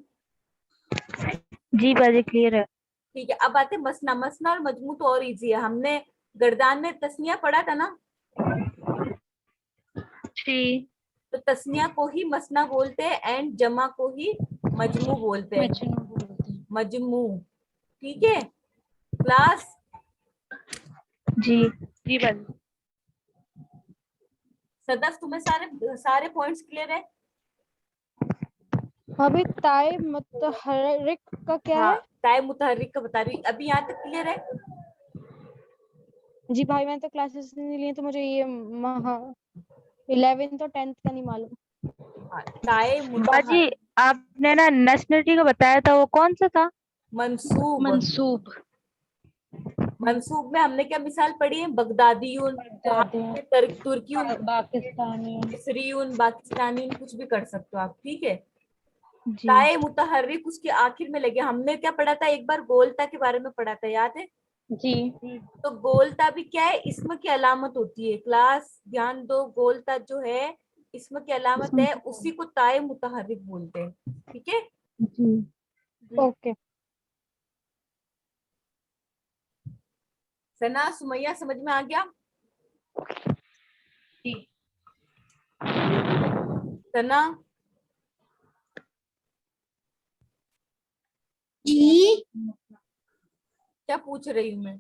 जी बाजी क्लियर है। ठीक है, अब आते मसना। मसना और मजमू तो और इजी है, हमने गर्दान में तस्निया पढ़ा था ना, जी। तो तस्निया को ही मसना बोलते हैं एंड जमा को ही मजमू बोलते हैं, मजनू बोलते हैं। मजमू। ठीक है क्लास? जी जी बाजी। सदफ, तुम्हें सारे सारे पॉइंट्स क्लियर है? अभी ताई मुतहर्रिक का क्या हाँ, है? ताय मुतहर्रिक का बता रही हूँ, अभी यहाँ तक क्लियर है? जी भाई मैंने तो क्लासेस नहीं लिए, तो मुझे ये 11th और 10th का नहीं मालूम। हाँ, ताय बाजी मुतहर आपने ना नेशनलिटी का बताया था, वो कौन सा था? मंसूब। मंसूब। मंसूब में हमने क्या मिसाल पढ़ी है, बगदादीयुन, तुर्कियुन, पाकिस्तानी। मिस्रीयुन, पाकिस्तानीयुन, कुछ भी कर सकते हो आप। ठीक है, जी ताए मुतहर्रिक उसके आखिर में लगे। हमने क्या पढ़ा था, एक बार गोलता के बारे में पढ़ा था, याद है? जी तो गोलता भी क्या है, इसम की अलामत होती है। क्लास ध्यान दो, गोलता जो है इसम की अलामत है, उसी को ताए मुतहर्रिक बोलते हैं। ठीक है, जी ओके। सना, सुमैया, समझ में आ गया? सना, जी क्या पूछ रही हूँ मैं?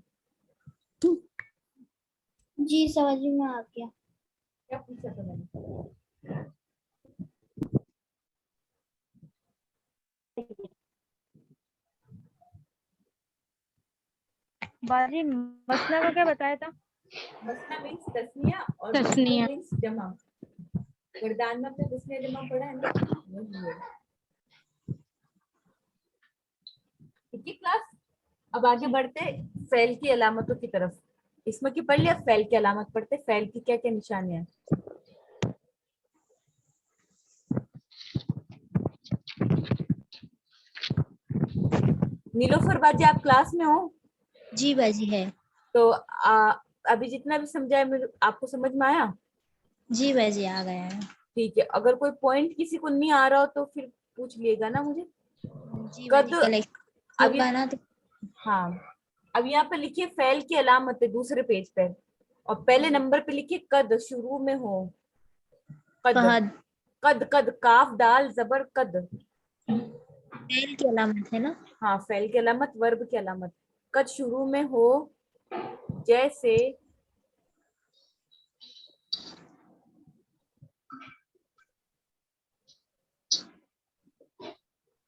जी समझ में आ गया। क्या पूछा था मैंने? बाजी मसला का क्या बताया था? मसना मीन्स तस्निया और तस्निया। मीन्स जमा। गर्दान में अपने तस्निया जमा पढ़ा है ना, वही है। ठीक है क्लास? अब आगे बढ़ते फैल की अलामतों की तरफ। इसमें की पढ़ लिया, फैल की अलामत पढ़ते, फैल की क्या क्या निशानियां हैं। नीलोफर बाजी, आप क्लास में हो? जी बाजी है। तो अभी जितना भी समझाया, मेरे आपको समझ में आया? जी बाजी आ गया है। ठीक है, अगर कोई पॉइंट किसी को नहीं आ रहा हो तो फिर पूछ लिएगा ना मुझे। जी कद बाजी कल अभी होगा ना तो हाँ, अब यहाँ पे लिखिए फैल की अलामत है दूसरे पेज पे, और पहले नंबर पे लिखिए कद शुरू में हो। कद कहद कद कद काफ दाल जबर कद। फेल की अलामत है ना। हाँ, फैल की अलामत, वर्ब की अलामत। कद शुरू में हो जैसे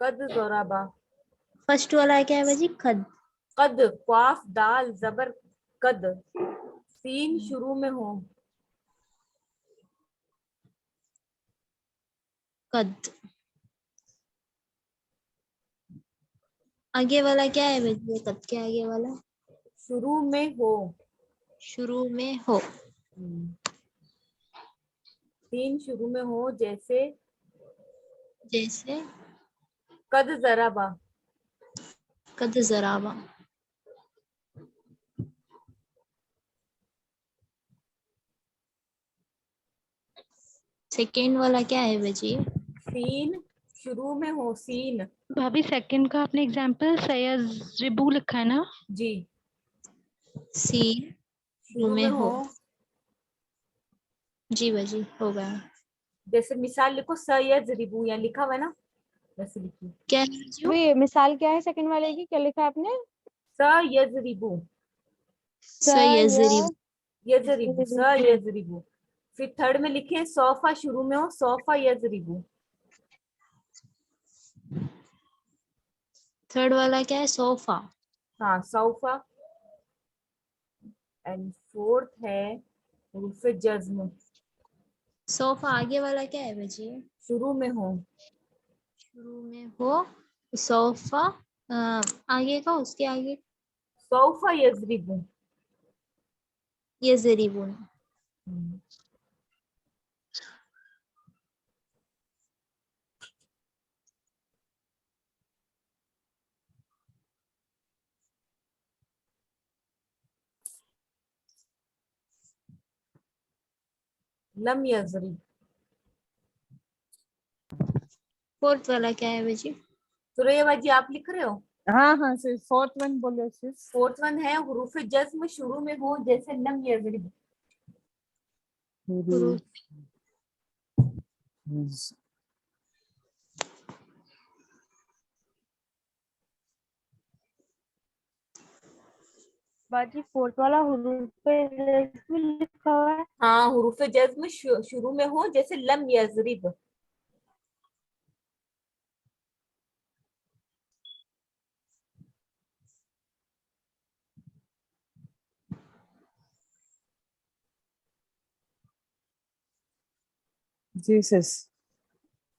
कद जोराबा। फर्स्ट वाला क्या है बाजी खद। कद काफ दाल जबर कद, सीन शुरू में हो। कद आगे वाला क्या है बाजी ये कद के आगे वाला शुरू में हो। शुरू में हो। सीन शुरू में हो जैसे जैसे कद जराबा। कद जराबा। सेकेंड वाला क्या है बाजी सीन शुरू में हो, सीन। भाभी सेकंड का आपने एग्जाम्पल सयज़रिबू लिखा है ना। जी, सीन शुरू शुरू में में हो। हो। जी बाजी हो गया। जैसे मिसाल लिखो सयजरिबू, यहाँ लिखा हुआ है ना, वैसे लिखिए क्या है बाजी वो? अभी मिसाल क्या है सेकंड वाले की, क्या लिखा है आपने? सयजरिबू। सयजरिब यजरिबू सयजरिबू। फिर थर्ड में लिखे सोफा शुरू में हो, सोफा यजरिबू। थर्ड वाला क्या है सोफा। हाँ, सोफा। एंड फोर्थ है हुरूफ जज्म, सोफा आगे वाला क्या है बाजी शुरू में हो। शुरू में हो। सोफा आगे का उसके आगे सोफा यजरिबू। यजरिबुन। लम यजरिब। फोर्थ वाला क्या है बाजी सुरैया बाजी आप लिख रहे हो? हाँ हाँ सिर्फ फोर्थ वन बोलो सिर्फ। फोर्थ वन है हुरूफ जज्म शुरू में हो जैसे लम यजरिब। हुरूफ बाजी फोर्थ वाला हुरूफ पे भी लिखा हुआ है। हाँ, हुरूफ जज्म शुरू में हो जैसे लम यजरिब। जी सिस।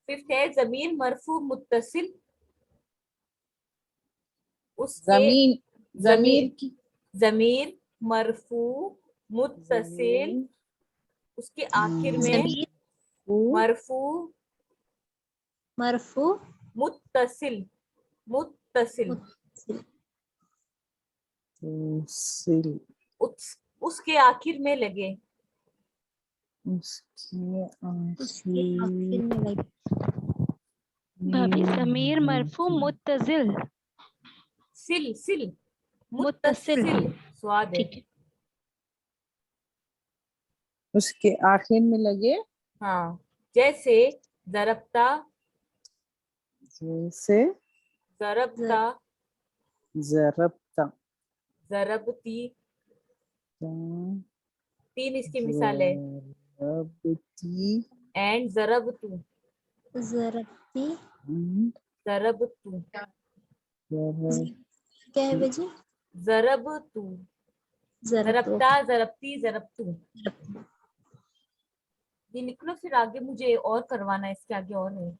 फिफ्थ है जमीर मरफू मुत्तसिल, उसके जमीन जमीर जमीर की जमीर मरफू मुत्तसिल, जमीन उसके आखिर में जमीर मरफू मरफू मुत्तसिल। मुत्तसिल मुत्तसिल। सिल उसके आखिर में लगे। उसके उसके आखिर में लगे। भाभी ज़मीर मरफू मुत्तज़िल सिल सिल मुत्तसिल। मुत्तसिल स्वाद है। ठीक है। उसके आखिर में लगे। हाँ, जैसे जरबता जैसे जरबता जरबता जरबती। तीन इसकी मिसाल है। जरबती एंड जरबतू जरबती जरबतू क्या है बाजी जरबतू जरबत जरबता जरबती जरबतू। ये लिख लो, फिर आगे मुझे और करवाना है, इसके आगे और है।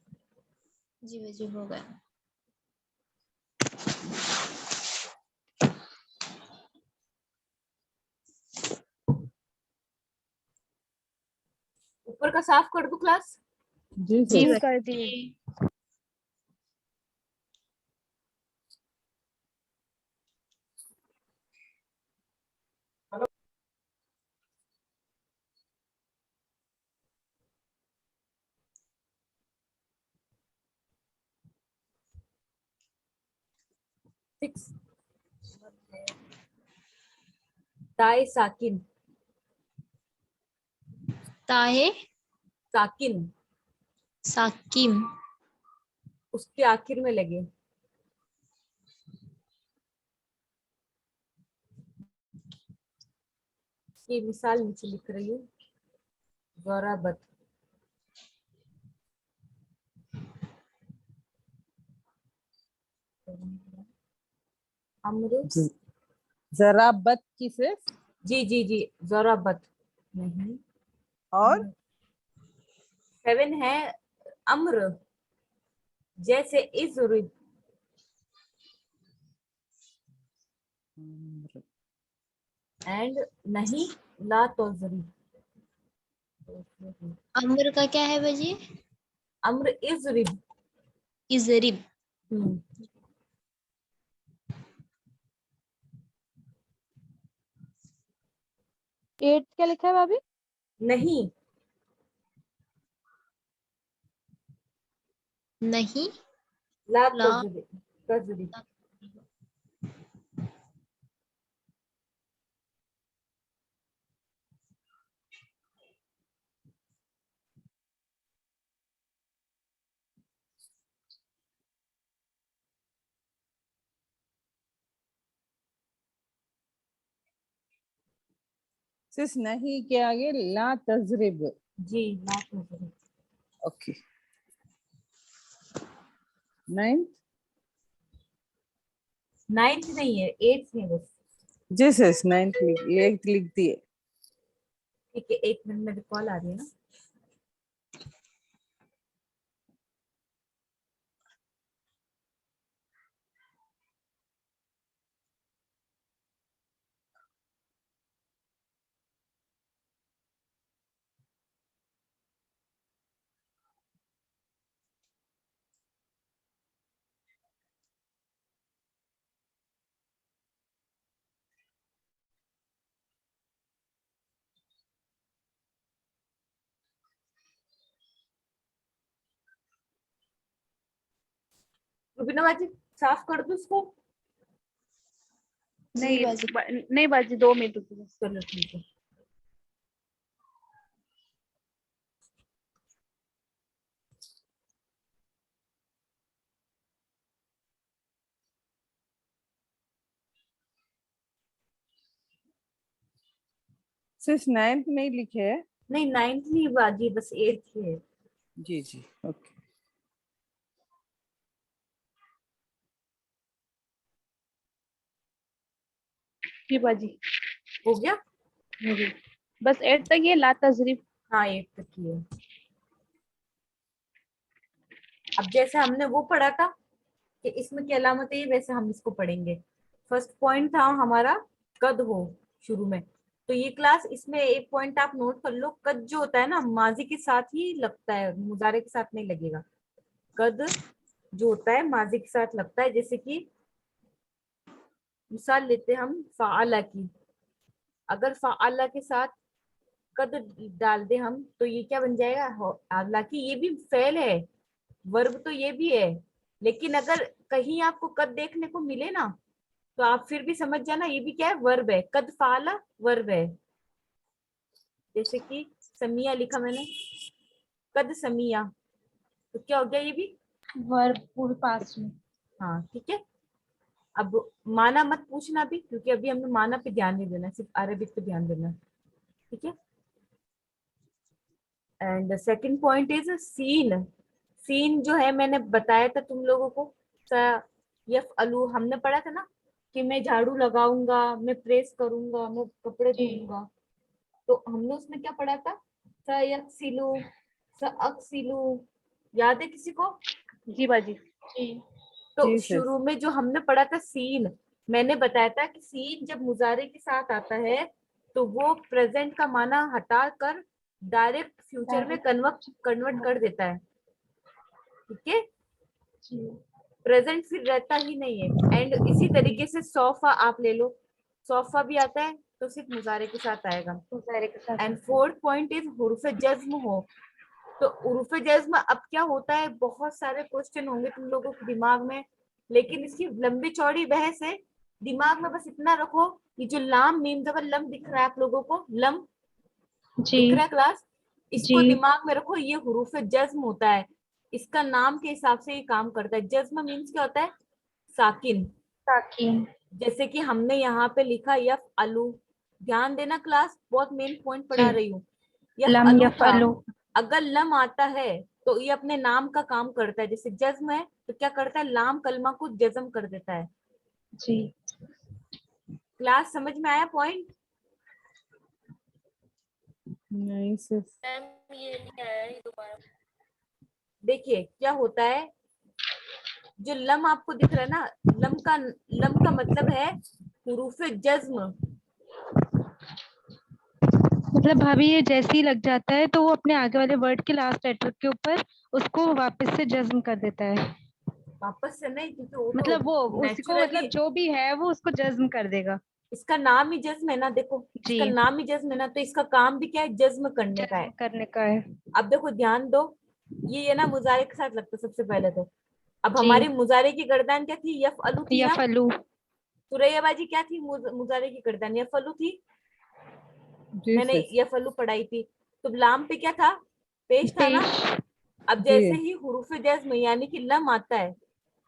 जी बाजी हो गया। ऊपर का साफ कर दूं क्लास? जी जी सिस। कर दिए। बाजी 6 ताए साकिन, ताहे साकिन साकिम, उसके आखिर में लगे। ये मिसाल नीचे लिख रही हूँ, ज़राबत। अम्र, जरा बत की से जी जी जी, ज़राबत नहीं। और 7 है अम्र, जैसे इज़रिब, एंड नहीं ला तज़रिब। अम्र का क्या है बजी? अम्र इज़रिब। इजरिब। हम्म, 8 क्या लिखा है भाभी? नहीं नहीं ला ला तज़रिब, तज़रिब। सिर्फ नहीं के आगे ला तजरिब। जी ला तज़रिब। ओके। 9 9th नहीं है, 8th है बस। जिस 9 लिख दिए। ठीक है, 1 मिनट में कॉल आ रही है ना। रुबीना बाजी, साफ कर दो उसको। जी बाजी। नहीं बाजी, 2 मिनट रुकिए। चलो ठीक है। सिर्फ 9th में ही लिखे है। नहीं 9th नहीं बाजी, बस 8th है। जी जी ओके। जी बाजी, हो गया। जी बस 8 तक ये ला तजरीफ। हाँ 8 तक ही है। अब जैसे हमने वो पढ़ा था कि इसमें क्या अलामत है, वैसे हम इसको पढ़ेंगे। फर्स्ट पॉइंट था हमारा कद हो शुरू में। तो ये क्लास, इसमें एक पॉइंट आप नोट कर लो, कद जो होता है ना माजी के साथ ही लगता है, मुजारे के साथ नहीं लगेगा। कद जो होता है माजी के साथ लगता है। जैसे कि मिसाल लेते हैं हम फ़ाअला की, अगर फ़ाअला के साथ कद डाल दे हम तो ये क्या बन जाएगा, हालांकि ये भी फेल है, वर्ब तो ये भी है, लेकिन अगर कहीं आपको कद देखने को मिले ना तो आप फिर भी समझ जाना ये भी क्या है, वर्ब है। कद फाला वर्ब है। जैसे कि समिया लिखा मैंने, कद समिया, तो क्या हो गया ये भी वर्ब पूरे पास्ट में। हाँ ठीक है। अब माना मत पूछना भी, क्योंकि अभी हमें माना पे ध्यान नहीं देना, सिर्फ अरबिक पे ध्यान देना। ठीक है। And second point is scene. Scene जो है मैंने बताया था तुम लोगों को, यफ अलू हमने पढ़ा था ना, कि मैं झाड़ू लगाऊंगा, मैं प्रेस करूंगा, मैं कपड़े धोऊंगा। तो हमने उसमें क्या पढ़ा था, सयक्सिलू, सअक्सिलू, याद है किसी को? जी बाजी। तो जी सर। शुरू में जो हमने पढ़ा था सीन, मैंने बताया था कि सीन जब मुजारे के साथ आता है तो वो प्रेजेंट का माना हटा कर डायरेक्ट फ्यूचर में कन्वर्ट कर देता है। ठीक है, प्रेजेंट फिर रहता ही नहीं है। एंड इसी तरीके से सोफा आप ले लो, सोफा भी आता है तो सिर्फ मुजारे के साथ आएगा। मुजारे के साथ। एंड फोर्थ पॉइंट इज हुरूफ जज्म हो। तो हुरूफ जज्म अब क्या होता है, बहुत सारे क्वेश्चन होंगे तुम लोगों के दिमाग में लेकिन इसकी लंबी चौड़ी बहस है। दिमाग में बस इतना रखो, ये जो लाम मीम जबर लम दिख रहा है आप लोगों को, लम जी दिख रहा है क्लास, इसको जी दिमाग में रखो, ये हुरूफ जज्म होता है, इसका नाम के हिसाब से ये काम करता है। जज्म मीन्स क्या होता है? साकिन। ताकि जैसे कि हमने यहाँ पे लिखा यफ अलू, ध्यान देना क्लास, बहुत मेन पॉइंट पढ़ा रही हूँ। यफ लम अलू था, यफअलु। अगर लम आता है तो ये अपने नाम का काम करता है। जैसे जज्म है तो क्या करता है? लाम कलमा को जज्म कर देता है। जी क्लास समझ में आया पॉइंट? नहीं सिस। देखिए क्या होता है, जो लम आपको दिख रहा है ना, लम का मतलब है हुरूफ जज्म। मतलब भाभी ये जैसे ही लग जाता है तो वो अपने आगे वाले वर्ड के लास्ट लेटर के ऊपर उसको वापस से जज्म कर देता है। वापस से नहीं, क्योंकि वो मतलब वो तो उसको मतलब नेचुरली जो भी है वो उसको जज्म कर देगा। इसका नाम ही जज्म है ना। देखो जी इसका नाम ही जज्म है ना, तो इसका काम भी क्या है? जज्म करने का है। जज्म करने का है। अब देखो ध्यान दो, ये ना मुजारे के साथ लगता है सबसे पहले तो। अब जी हमारी मुजारे की गर्दन क्या थी? यफ अलू थी ना। यफअलु। सुरैया बाजी क्या थी? मुजारे की गर्दन यफ अलू थी। जी मैंने सिस। यफ अलू पढ़ाई थी। तो लाम पे क्या था? पेश था ना। पेश। अब जैसे ही हुरूफ जज्म यानी कि लम आता है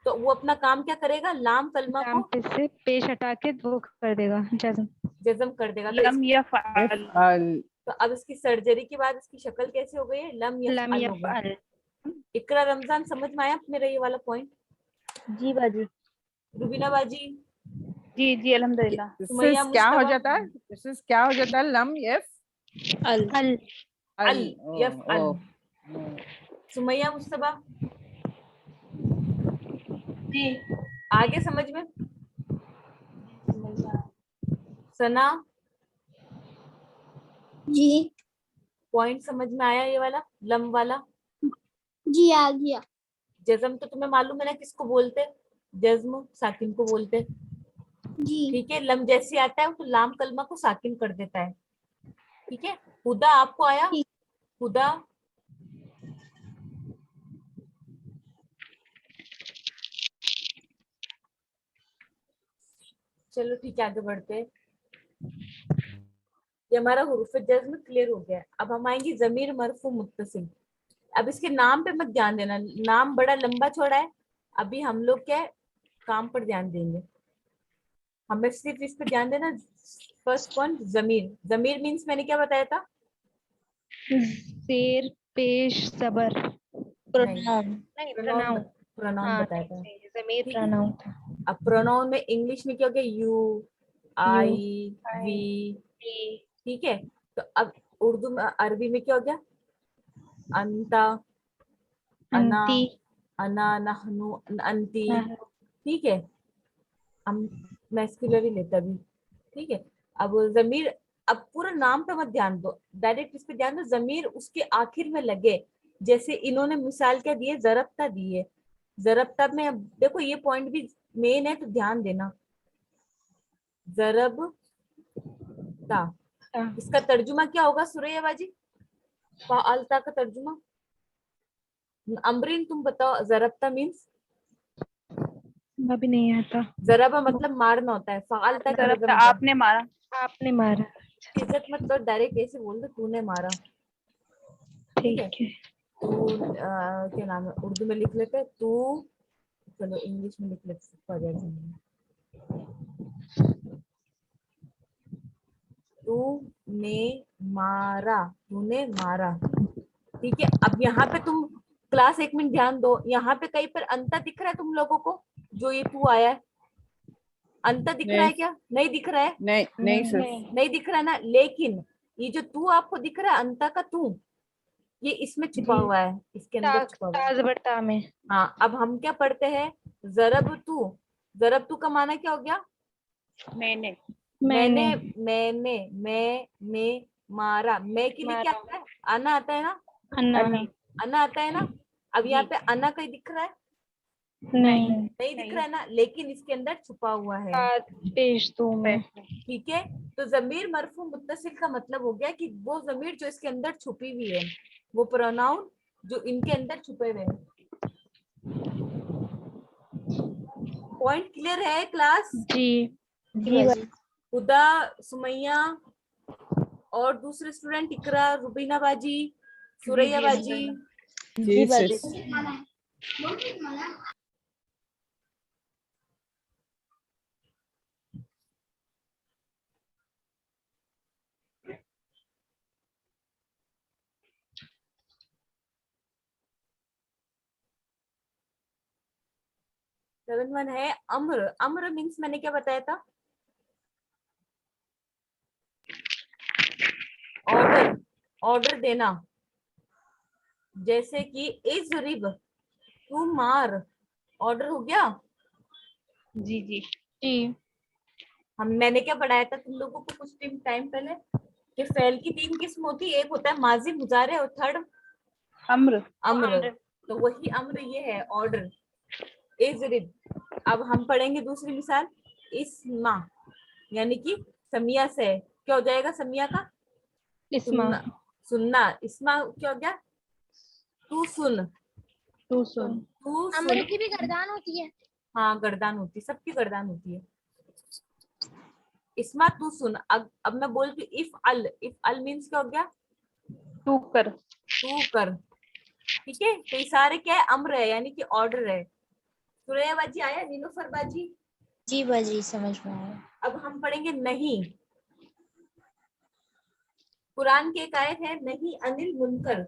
तो वो अपना काम क्या करेगा? लाम कलमा लाम को पे से पेश हटा के वो कर देगा जज्म। जज्म कर देगा। तो, लम यफअल। तो अब इसकी सर्जरी के बाद इसकी शक्ल कैसे हो गई है? लम लम यफअल हो गई। यफअल। इकरा रमजान समझ में आया मेरा ये वाला पॉइंट? जी बाजी। रुबीना बाजी, जी जी अल्हम्दुलिल्लाह। सुमैया सिस क्या हो मुस्तफा, जाता है? सिस क्या हो जाता है? लम यफ अल अल। अल। अल यफ अल। सुमैया मुस्तफा जी आगे समझ में? सना जी पॉइंट समझ में आया ये वाला लम वाला? जी आ गया। जज्म तो तुम्हें मालूम है ना किसको बोलते? जज्म साकिन को बोलते। जी ठीक है, लम जैसे आता है तो लाम कलमा को साकिन कर देता है। ठीक है, हुदा आपको आया? ठीक। हुदा चलो ठीक है, आगे बढ़ते हैं। ये हमारा हुरूफ जज्म क्लियर हो गया। अब हम आएंगे जमीर मरफू मुत्तसिल। अब इसके नाम पे मत ध्यान देना, नाम बड़ा लंबा चौड़ा है। अभी हम लोग क्या है, काम पर ध्यान देंगे। हमें सिर्फ इस पे ध्यान देना। फर्स्ट पॉइंट जमीर। जमीर मीन्स मैंने क्या बताया था? शेर पेश जबर। प्रोनाउन। नहीं प्रोनाउन। प्रोनाउन। प्रोनाउन हाँ बताया नहीं था। सही जमीर ठीक है, प्रोनाउन था। अब प्रोनाउन में इंग्लिश में क्या हो गया? U, U I, V. V ठीक है, तो अब उर्दू में अरबी में क्या हो गया? अंता, अना, अंती अना, नहनु, अंती। नहनु। ठीक है, हम मैस्कुलर ही लेते अभी। ठीक है, अब जमीर, अब पूरा नाम पे मत ध्यान दो, डायरेक्ट इस पे ध्यान दो, जमीर उसके आखिर में लगे। जैसे इन्होंने मिसाल क्या दिए? जरबता दिए। जरबता में अब देखो ये पॉइंट भी मेन है तो ध्यान देना। जरबता, इसका तर्जुमा क्या होगा सुरैया बाजी? फाअलता का तर्जुमा? अमरीन तुम बताओ, जरबता मीन्स? अभी नहीं आता। जरबा मतलब मारना होता है, फाअलता क्या तरफ मतलब? आपने मारा। आपने मारा। इज्जत मत करो, डायरेक्ट ऐसे बोल दो तूने मारा। ठीक है, ठीक है। तू क्या नाम है, उर्दू में लिख लेते हैं तू, चलो इंग्लिश में लिख लेते हैं। तूने मारा, तूने मारा। ठीक है, अब यहाँ पे तुम क्लास एक मिनट ध्यान दो, यहाँ पे कहीं पर अंतर दिख रहा है तुम लोगों को? जो ये तू आया है, अंतर दिख रहा है क्या? नहीं दिख रहा है? नहीं नहीं सिस। नहीं दिख रहा है ना, लेकिन ये जो तू आपको दिख रहा है अंतर का तू, ये इसमें छुपा जी। हुआ है, इसके अंदर छुपा हुआ है। ताजबरता में। हाँ, अब हम क्या पढ़ते हैं? जरब तू, जरब तू का माना क्या हो गया? मैंने मैंने, मैंने मैंने मारा। मैं के लिए क्या मारा। आता है? आना आता है ना? अन्ना। आना आता है ना? अब यहाँ पे आना कहीं दिख रहा है? नहीं। नहीं दिख रहा है ना, लेकिन इसके अंदर छुपा हुआ है। पेश दो में। ठीक है, तो जमीर मरफू मुत्तसिल का मतलब हो गया कि वो जमीर जो इसके अंदर छुपी हुई है, वो प्रोनाउन जो इनके अंदर छुपे हुए हैं। पॉइंट क्लियर है क्लास? जी जी बाजी। हुदा, सुमैया और दूसरे स्टूडेंट इकरा, रुबीना बाजी, सुरैया बाजी। जी बाजी। सेवन वन है अम्र। अम्र मीन्स मैंने क्या बताया था? ऑर्डर, ऑर्डर देना। जैसे कि इज़रिब, तू मार, ऑर्डर हो गया। जी जी जी मैंने क्या पढ़ाया था तुम लोगों को कुछ टाइम पहले कि फेल की 3 किस्म होती है, एक होता है माजी, मुजारे और थर्ड अम्र। अम्र। तो वही अम्र ये है, ऑर्डर। इज़रिब। अब हम पढ़ेंगे दूसरी मिसाल, इस्मा, यानी कि समिया से क्या हो जाएगा? समिया का इस्मा, सुनना, सुनना। इस्मा क्या हो गया? तू सुन, तू सुन। तू अमर सुन। की भी गर्दान होती है। हाँ गर्दान होती है, सबकी गर्दान होती है। इस्मा तू सुन। अब मैं बोलती हूँ if Al. If Al means क्या हो गया? तू कर। तू कर। ठीक है, तो ये सारे क्या है? अम्र है, यानी कि ऑर्डर है। सुरैया बाजी आया? नीलोफर बाजी? जी बाजी समझ में आया। अब हम पढ़ेंगे नहीं। कुरान की एक आयत है, नहीं अनिल मुनकर।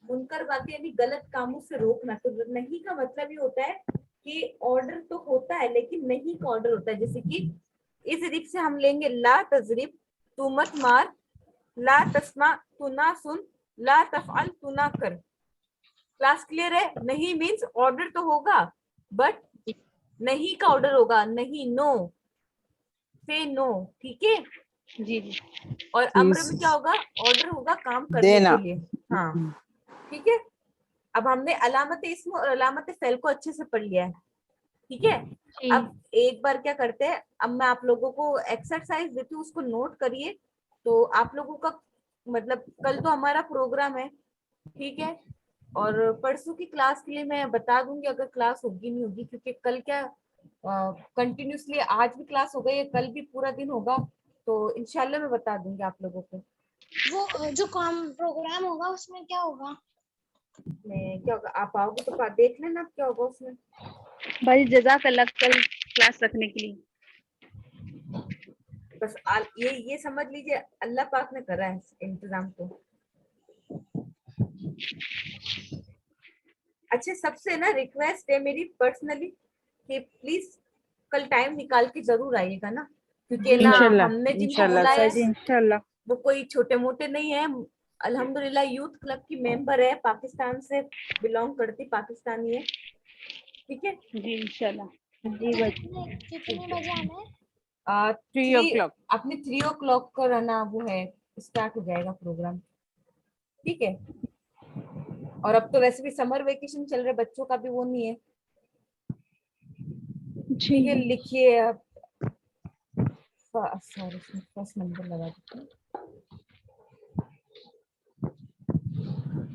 मुनकर बातें यानी गलत कामों से रोकना। तो नहीं का मतलब ये होता है कि ऑर्डर तो होता है लेकिन नहीं का ऑर्डर होता है। जैसे कि इस रिप से हम लेंगे ला तजरिब, तू मत मार, ला तस्मा, तू ना सुन, ला तफअल, तू ना कर। क्लास क्लियर है? नहीं मीन्स ऑर्डर तो होगा बट नहीं का ऑर्डर होगा, नहीं, नो, से नो। ठीक है। जी जी और अम्र में क्या होगा? ऑर्डर होगा काम करने देना। के लिए। हाँ ठीक है। अब हमने अलामत इस्म और अलामत फेल को अच्छे से पढ़ लिया है। ठीक है। जी अब एक बार क्या करते हैं, अब मैं आप लोगों को एक्सरसाइज देती हूँ, उसको नोट करिए। तो आप लोगों का मतलब कल तो हमारा प्रोग्राम है, ठीक है। और परसों की क्लास के लिए मैं बता दूंगी अगर क्लास होगी नहीं होगी, क्योंकि कल क्या कंटिन्यूसली आज भी क्लास हो गई है, कल भी पूरा दिन होगा। तो इंशाल्लाह मैं बता दूंगी आप लोगों को। वो जो काम प्रोग्राम होगा उसमें क्या होगा? मैं क्या होगा, आप आओगे तो देख लेना आप क्या होगा उसमें। भाई जज़ाकल्लाह कल क्लास रखने के लिए। बस ये समझ लीजिए अल्लाह पाक ने करा है इंतजाम तो। अच्छा, सबसे ना रिक्वेस्ट है मेरी पर्सनली कि प्लीज कल टाइम निकाल के जरूर आइएगा ना, क्योंकि ना इंशाल्लाह हमने जिनको इंशाल्लाह बुलाया सर जी है इंशाल्लाह। वो कोई छोटे मोटे नहीं है। अल्हम्दुलिल्लाह यूथ क्लब की मेंबर है, पाकिस्तान से बिलोंग करती, पाकिस्तानी है। ठीक है। जी इंशाल्लाह। जी बाजी। कितने बजे आना है? 3 o'clock। अपने 3 o'clock का रहना वो है, स्टार्ट हो जाएगा प्रोग्राम। ठीक है। और अब तो वैसे भी समर वेकेशन चल रहा है, बच्चों का भी वो नहीं है। ठीक है, लिखिए आप। सॉरी, फर्स्ट नंबर लगा देते हैं।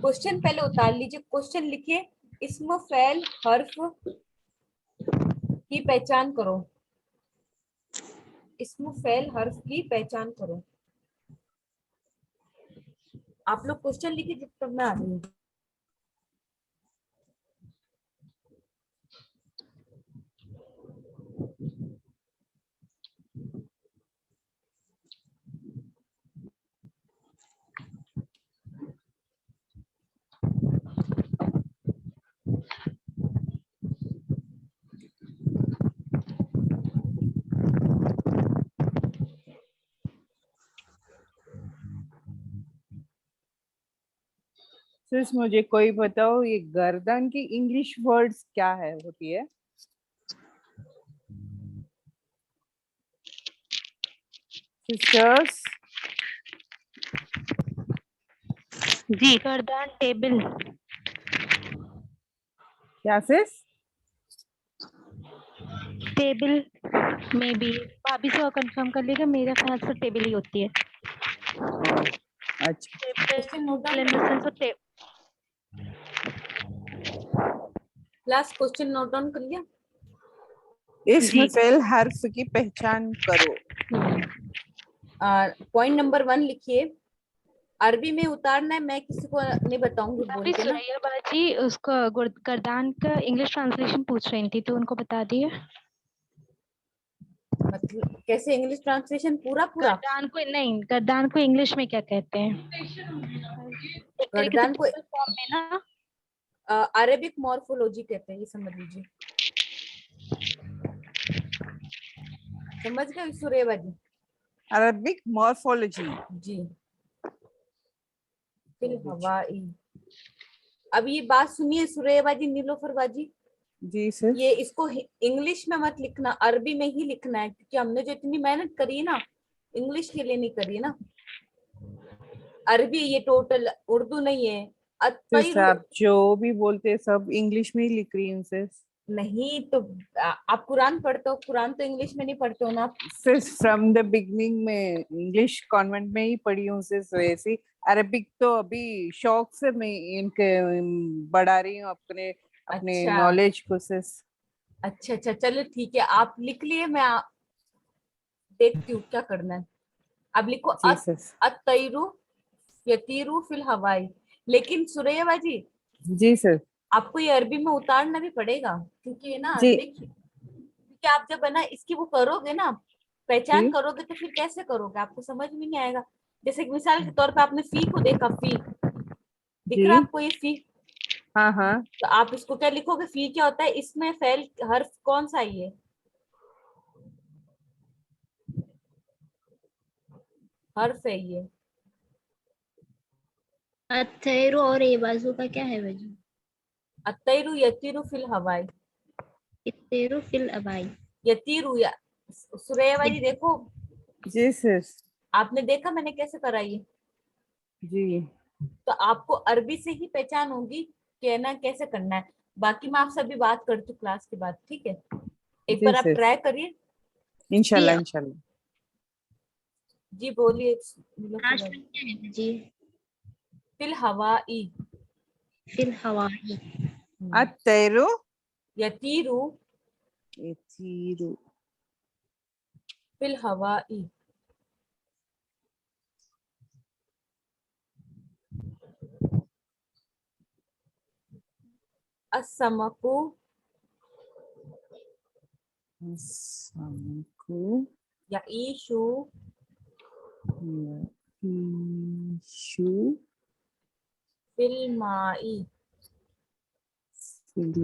क्वेश्चन पहले उतार लीजिए, क्वेश्चन लिखिए। इस्म फैल हर्फ की पहचान करो। इस्म फैल हर्फ की पहचान करो। आप लोग क्वेश्चन लिखिए जब तक मैं आ रही हूँ। सिर्फ मुझे कोई बताओ ये गर्दन की इंग्लिश वर्ड्स क्या है होती है? सिस्टर्स जी गर्दन टेबल क्या सिस? टेबल में भी भाभी से कंफर्म कर लेगा, मेरा ख्याल से टेबल ही होती है। अच्छा question note table in down, the sense of class question note down कर लिया? इसम जी। फेल हर्फ की पहचान करो। पॉइंट नंबर 1 लिखिए। अरबी में उतारना है, मैं किसी को नहीं बताऊंगी बोल अभी के ना। सुरैया बाजी उसको गर्दान का इंग्लिश ट्रांसलेशन पूछ रही थी, तो उनको बता दिए। मतलब कैसे इंग्लिश ट्रांसलेशन पूरा पूरा? गर्दान को इंग्लिश में क्या कहते हैं? एक तरीके से गर्दान को टेबल फॉर्म में ना। अरेबिक मॉर्फोलॉजी कहते हैं, ये समझ लीजिए। समझ गए सुरेबा जी? Arabic morphology. जी। फिल हवाई। अब ये बात सुनिए सुरेबा जी, नीलोफर बाजी, जी सर। ये इसको इंग्लिश में मत लिखना, अरबी में ही लिखना है, क्योंकि हमने जो इतनी मेहनत करी है ना, इंग्लिश के लिए नहीं करी है ना। अरबी ये टोटल उर्दू नहीं है। सर आप जो भी बोलते हैं सब इंग्लिश में ही लिख रही हूँ सर। नहीं तो आप कुरान पढ़ते हो, कुरान तो इंग्लिश में नहीं पढ़ते हो ना आप? सर फ्रॉम द बिगनिंग में इंग्लिश कॉन्वेंट में ही पढ़ी हूँ सर, so ऐसी अरबिक तो अभी शौक से मैं इनके बढ़ा रही हूँ अपने अच्छा नॉलेज को सर। अच्छा अच्छा, चलो ठीक है, आप लिख लिए, मैं देखती हूँ क्या करना है। अब लिखो जी सर। अत्तैरु यतीरु फिल हवाई। लेकिन सुरैया बाजी, जी सर। आपको ये अरबी में उतारना भी पड़ेगा, क्योंकि ये ना जी देखिए, क्योंकि आप जब है ना इसकी वो करोगे ना, पहचान जी करोगे, तो फिर कैसे करोगे, आपको समझ में नहीं आएगा। जैसे कि मिसाल के तौर पे आपने फी को देखा, फी दिख जी। रहा आपको ये फी, हाँ हाँ। तो आप इसको क्या लिखोगे? फी क्या होता है? इसमें फेल हर्फ कौन सा है? ये हर्फ है ये। अत्थैरो और ये बाजू का क्या है वजह? अत्तैरु यतीरु फिल हवाई। इत्तेरो फिल अबाई। यतीरु या सुरैया जी देखो, जी सर। आपने देखा मैंने कैसे कराई? जी तो आपको अरबी से ही पहचान होगी कि है ना कैसे करना है। बाकी मैं आपसे अभी बात करती हूँ क्लास के बाद, ठीक है? एक जी बार आप सर। ट्राई करिए। इंशाल्लाह इंशाल्लाह। जी बोलिए। लास्ट में क्या है जी? फिल हवाई। फिल हवाई। अत्तैरु यतीरु यतीरु फिल हवाई। अस्समकु समकु यईशु यईशु फिल माई। फिल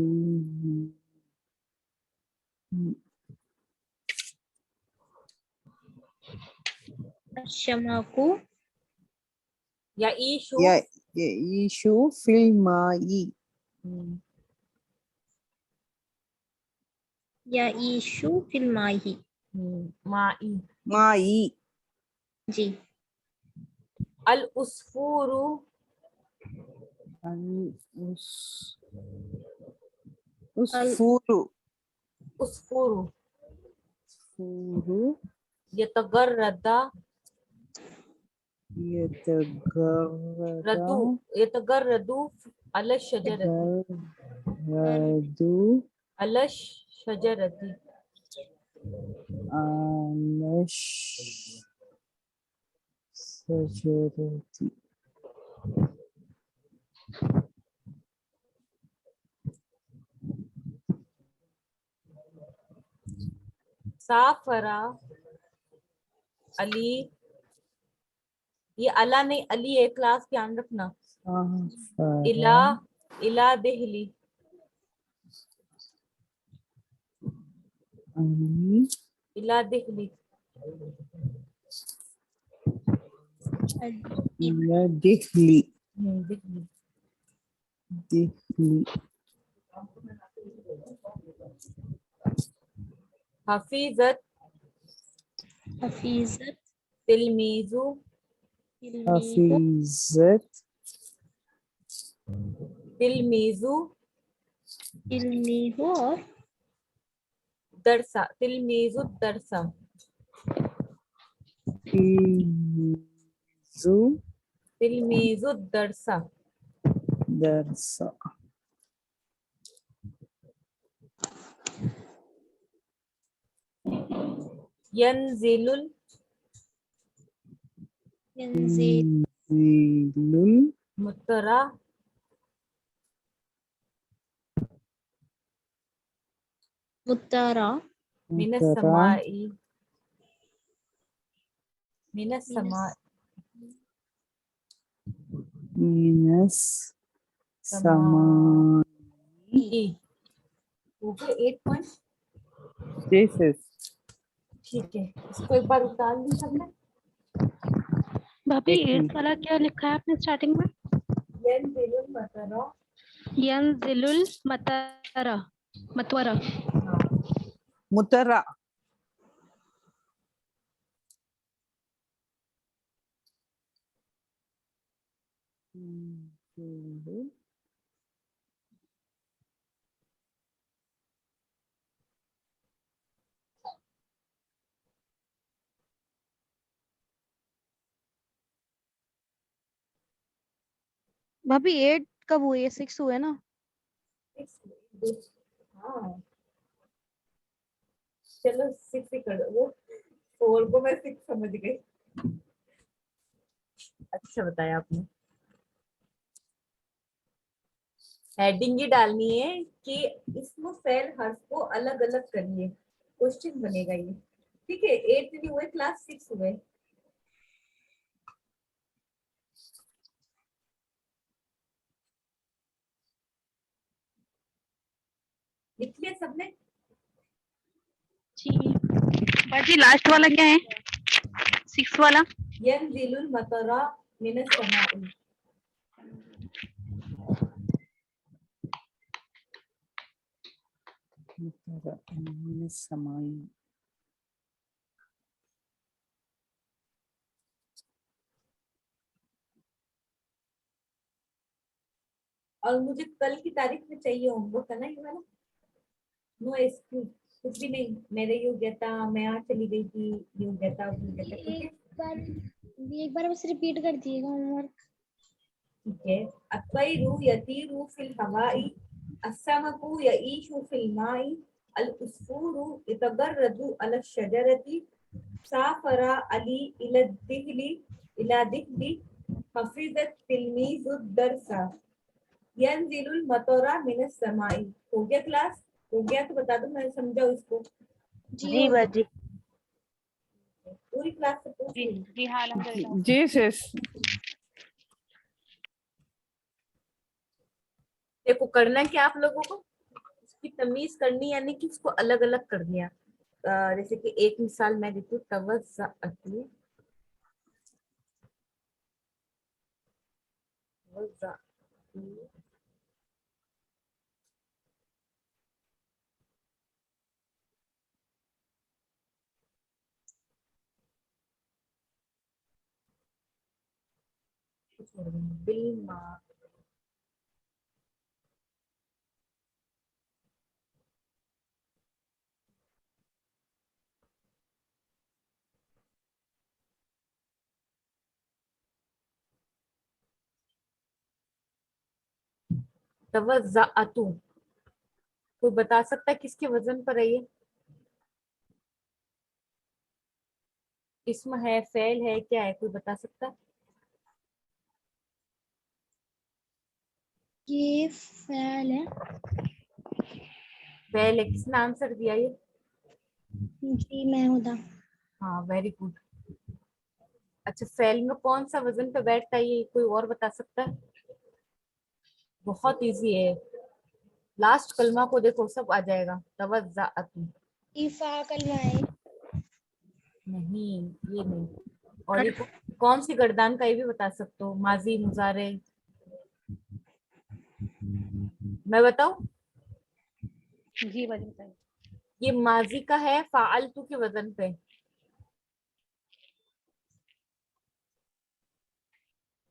अशमाकु यईशु यईशु फिल माई। या ईशु फिल माही। माई। माई। जी। अल उस्फूरु उसफूरु उस्फूरु फूरु यतगर्रदा यतगर्रदा यतगर्रदु अल शजरती गर्रदु अल शजरती। आलश सजरती। साफरा अली, ये अला नहीं अली है, क्लास ध्यान रखना। इला इला देहली अली इला देहली। दिखली देहली। दिखली। हफीजत हफीजत तिलमीजु तिलमीहु हफीजत तिलमीजु तिलमीहु और दरसा तिलमीजु दरसा तिलमीजु तिलमीजु दरसा। दरसा। यंजिलुल यंजिलुल मुतरा मुत्तरा मिनस मुतरा समाई मिनस समा मिनस समाई समाई। हो गए 8 पॉइंट। Yes, yes. ठीक है, इसको एक बार उतार दी सबने। भाभी एक 8 मिनट। वाला क्या लिखा है आपने स्टार्टिंग में? यंजिलुल मुतरा यंजिलुल मतरा मतवरा। मुतरा भाभी 8 कब हुए? 6 हुए ना? हाँ चलो 6 ही कर दो, वो 4 को मैं 6 समझ गई। अच्छा बताया आपने। हेडिंग ये डालनी है कि इसमें फेल हर्फ को अलग अलग करिए, क्वेश्चन बनेगा ये। ठीक है, 8 नहीं हुए, क्लास 6 हुए। लिख लिया सबने? जी बाजी लास्ट वाला क्या है? 6 वाला यंजिलुल मतरा मिनस समाई। मुतरा मिनस समाई। और मुझे कल की तारीख में चाहिए होमवर्क है ना ये वाला। नो एक्सक्यूज, कुछ भी नहीं। मेरे योग्यता, मैं यहाँ चली गई थी, योग्यता योग्यता। ठीक है एक बार बस रिपीट कर दिएगा होमवर्क। ठीक है। अत्तयरु यतीरु फिल हवाई, अस्समकु यईशु फिल माई, अल उसफूरु यतगर्रदु अला शजरती, साफरा अली इला दिहली हफिजत तिलमीजु दरसा, यंजिलुल मतरा मिनस समाई। हो गया क्लास? हो गया तो बता दो, मैं समझाऊं इसको। जी बाजी। पूरी क्लास से पूछ ली। जी हाँ अलहमदुलिल्लाह। Yes, yes. देखो करना है क्या आप लोगों को, इसकी तमीज करनी, यानी कि इसको अलग अलग कर दिया। जैसे कि एक मिसाल मैं देती हूँ, तवज़्ज़अतु बिलमा तवज़्ज़अतु। कोई बता सकता है किसके वजन पर है ये? इस्म है, फेल है, क्या है? कोई बता सकता है? ये फैल है। फेल है, किसने आंसर दिया ये? जी मैं हुदा। हाँ वेरी गुड। अच्छा, फेल में कौन सा वजन पे बैठता है ये कोई और बता सकता है? बहुत इजी है, लास्ट कलमा को देखो सब आ जाएगा। तवज़्ज़अतु इफा कलमा है। नहीं, ये नहीं। और ये कौन सी गर्दान का, ये भी बता सकते हो? माजी, मुजारे? मैं बताऊं? जी बाजी बताइए। ये माजी का है, फाअलतु के वजन पे।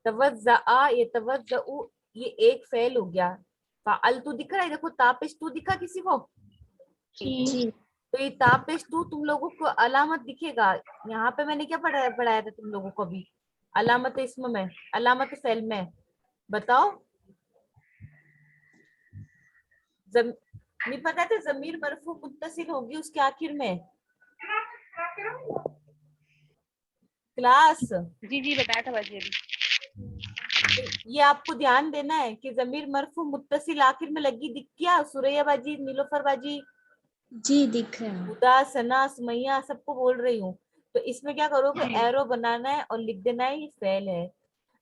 तवज़्ज़अ, ये तवज़्ज़उ, ये एक फेल हो गया। फाअलतु दिख रहा है, देखो तापेश तू दिखा किसी को? जी तो ये तापेश तू तुम लोगों को अलामत दिखेगा। यहाँ पे मैंने क्या पढ़ाया था तुम लोगों को भी? अलामत इस्म में, अलामत फेल में। बताओ। नहीं पता था, जमीर मरफू मुत्तसिल होगी उसके आखिर में। क्लास जी जी बताया था वैसे अभी। ये आपको ध्यान देना है कि जमीर मरफू मुत्तसिल आखिर में लगी दिख क्या? सुरैया बाजी, नीलोफर बाजी, जी दिख रहा है। हुदा, सना, सुमैया सबको बोल रही हूँ। तो इसमें क्या करोगे, एरो बनाना है और लिख देना है ये फेल है।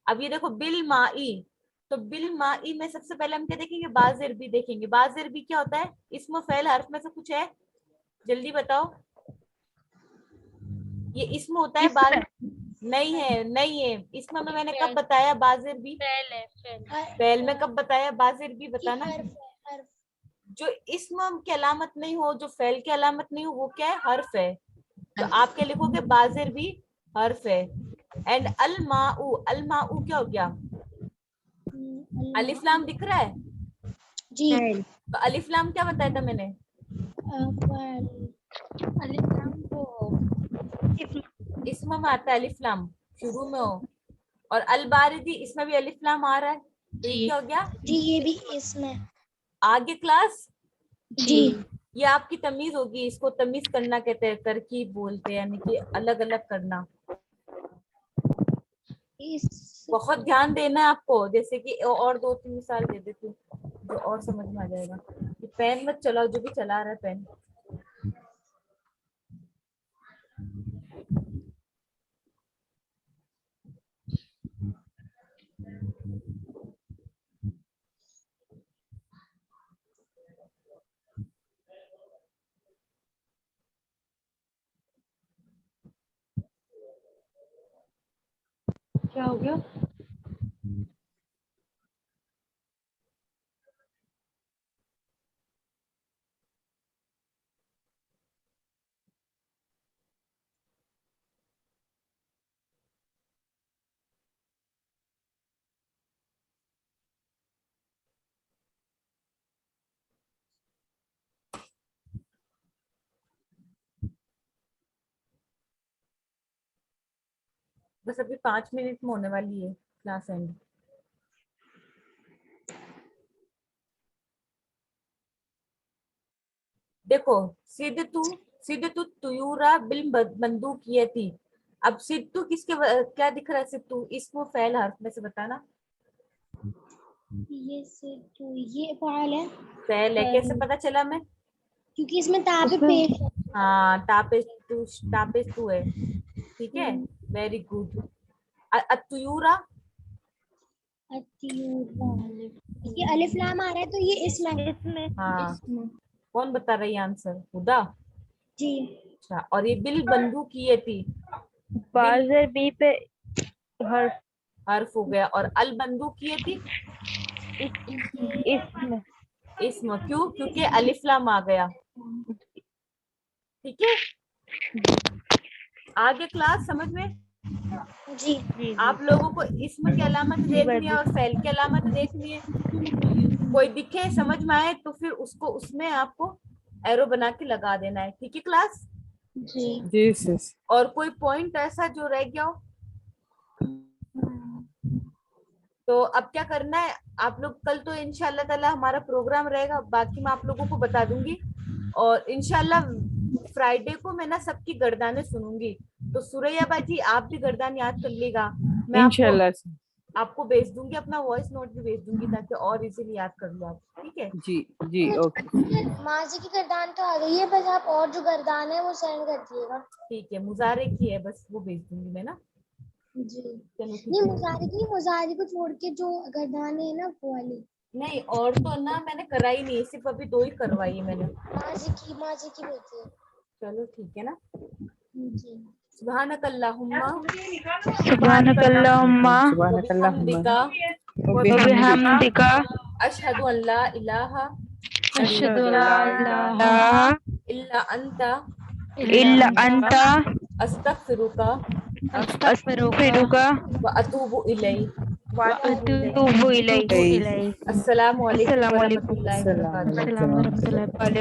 अब ये देखो बिल माई, तो बिल माई में सबसे पहले हम क्या देखेंगे, बाजिर भी देखेंगे। बाजिर भी क्या होता है? इसमें फेल हर्फ में से कुछ है, जल्दी बताओ। ये इसमें होता है बाज, नहीं है, नहीं है इसमें में मैंने कब बताया बाजिर भी? फेल में कब बताया बाजिर भी? बताना। जो इसम की अलामत नहीं हो, जो फेल की अलामत नहीं हो, वो क्या है? हर्फ है। तो आप क्या लिखोगे? बाजिर भी हर्फ है। एंड अलमाऊ, अलमाऊ क्या हो गया? अलिफ लाम दिख रहा है जी। तो अलिफ लाम क्या बताया था मैंने? अलिफ लाम को इसमें आता है अलिफ लाम, शुरू में हो। और अल बारिदी, इसमें भी अलिफ लाम आ रहा है, तो ये क्या हो गया? जी, ये भी इसमें। आगे क्लास जी। ये आपकी तमीज होगी, इसको तमीज करना कहते हैं, तरकीब बोलते हैं, यानी कि अलग अलग करना। बहुत ध्यान देना है आपको। जैसे कि और 2-3 मिसाल दे देती हूँ जो और समझ में आ जाएगा। पेन मत चलाओ, जो भी चला रहा है पेन। क्या हो गया? बस अभी 5 मिनट में होने वाली है क्लास एंड। देखो सिद्धतु तुयूरा बिल बंदूकियती। अब सिद्धू किसके क्या दिख रहा है? सिद्धू इसमें फेल हर्फ में से बताना। ये से तो ये फाइल है, फेल है, कैसे पता चला? मैं क्योंकि इसमें ताप पेश है। हाँ, तापेस तू है, ठीक है, वेरी गुड। अतुयूरा, ये अलिफ लाम आ रहा है तो ये इसमें। हाँ, कौन बता रही है आंसर? हुदा जी। अच्छा। और ये बिल बंदूकियती, बाज़र बी पे हर्फ हर्फ हो गया। और अल बंदूकियती इसमें इसमें क्यों? क्योंकि अलिफ लाम आ गया, ठीक है। आगे क्लास समझ में? जी। आप लोगों को इसमें की अलामत देखनी है और फेल की अलामत देखनी है। कोई दिखे समझ में आए तो फिर उसको उसमें आपको एरो बना के लगा देना है, ठीक है क्लास? जी। जी। और कोई पॉइंट ऐसा जो रह गया हो तो अब क्या करना है आप लोग? कल तो इंशाल्लाह ताला हमारा प्रोग्राम रहेगा, बाकी मैं आप लोगों को बता दूंगी। और इंशाल्लाह फ्राइडे को मैं ना सबकी गर्दानें सुनूंगी, तो सुरैया बाजी आप भी गर्दान याद कर लेगा। मैं आपको भेज दूंगी, अपना वॉइस नोट भी भेज दूंगी ताकि और इजीली याद कर लो आप, ठीक है? जी ओके। माजी की गर्दान तो आ गई है, बस आप और जो गर्दान है वो सेंड कर दिएगा। ठीक है, मुजारे की है, बस वो भेज दूंगी मैं ना। जी। चलो ठीक नहीं, है। मुजारी को छोड़ के जो गर्दान है ना वो वाली। नहीं, और तो ना मैंने कराई नहीं, सिर्फ अभी 2 ही करवाई है मैंने। माजी की होती है। चलो ठीक है ना। जी। सुब्हानकल्लाहुम्मा सुब्हानकल्लाहुम्मा वबिहम्दिका वबिहम्दिका अशहदु अल्ला इलाहा अशहदु अल्ला इलाहा इल्ला अंता इल्ला अंता अस्तगफिरुका अस्तगफिरुका व अतूबु इलैक। वअतूबु इलैक। अस्सलामु अलैकुम व अस्सलामु अलैकुम रहमतुल्लाहि व बरकातुहू। अस्सलाम वालेकुम।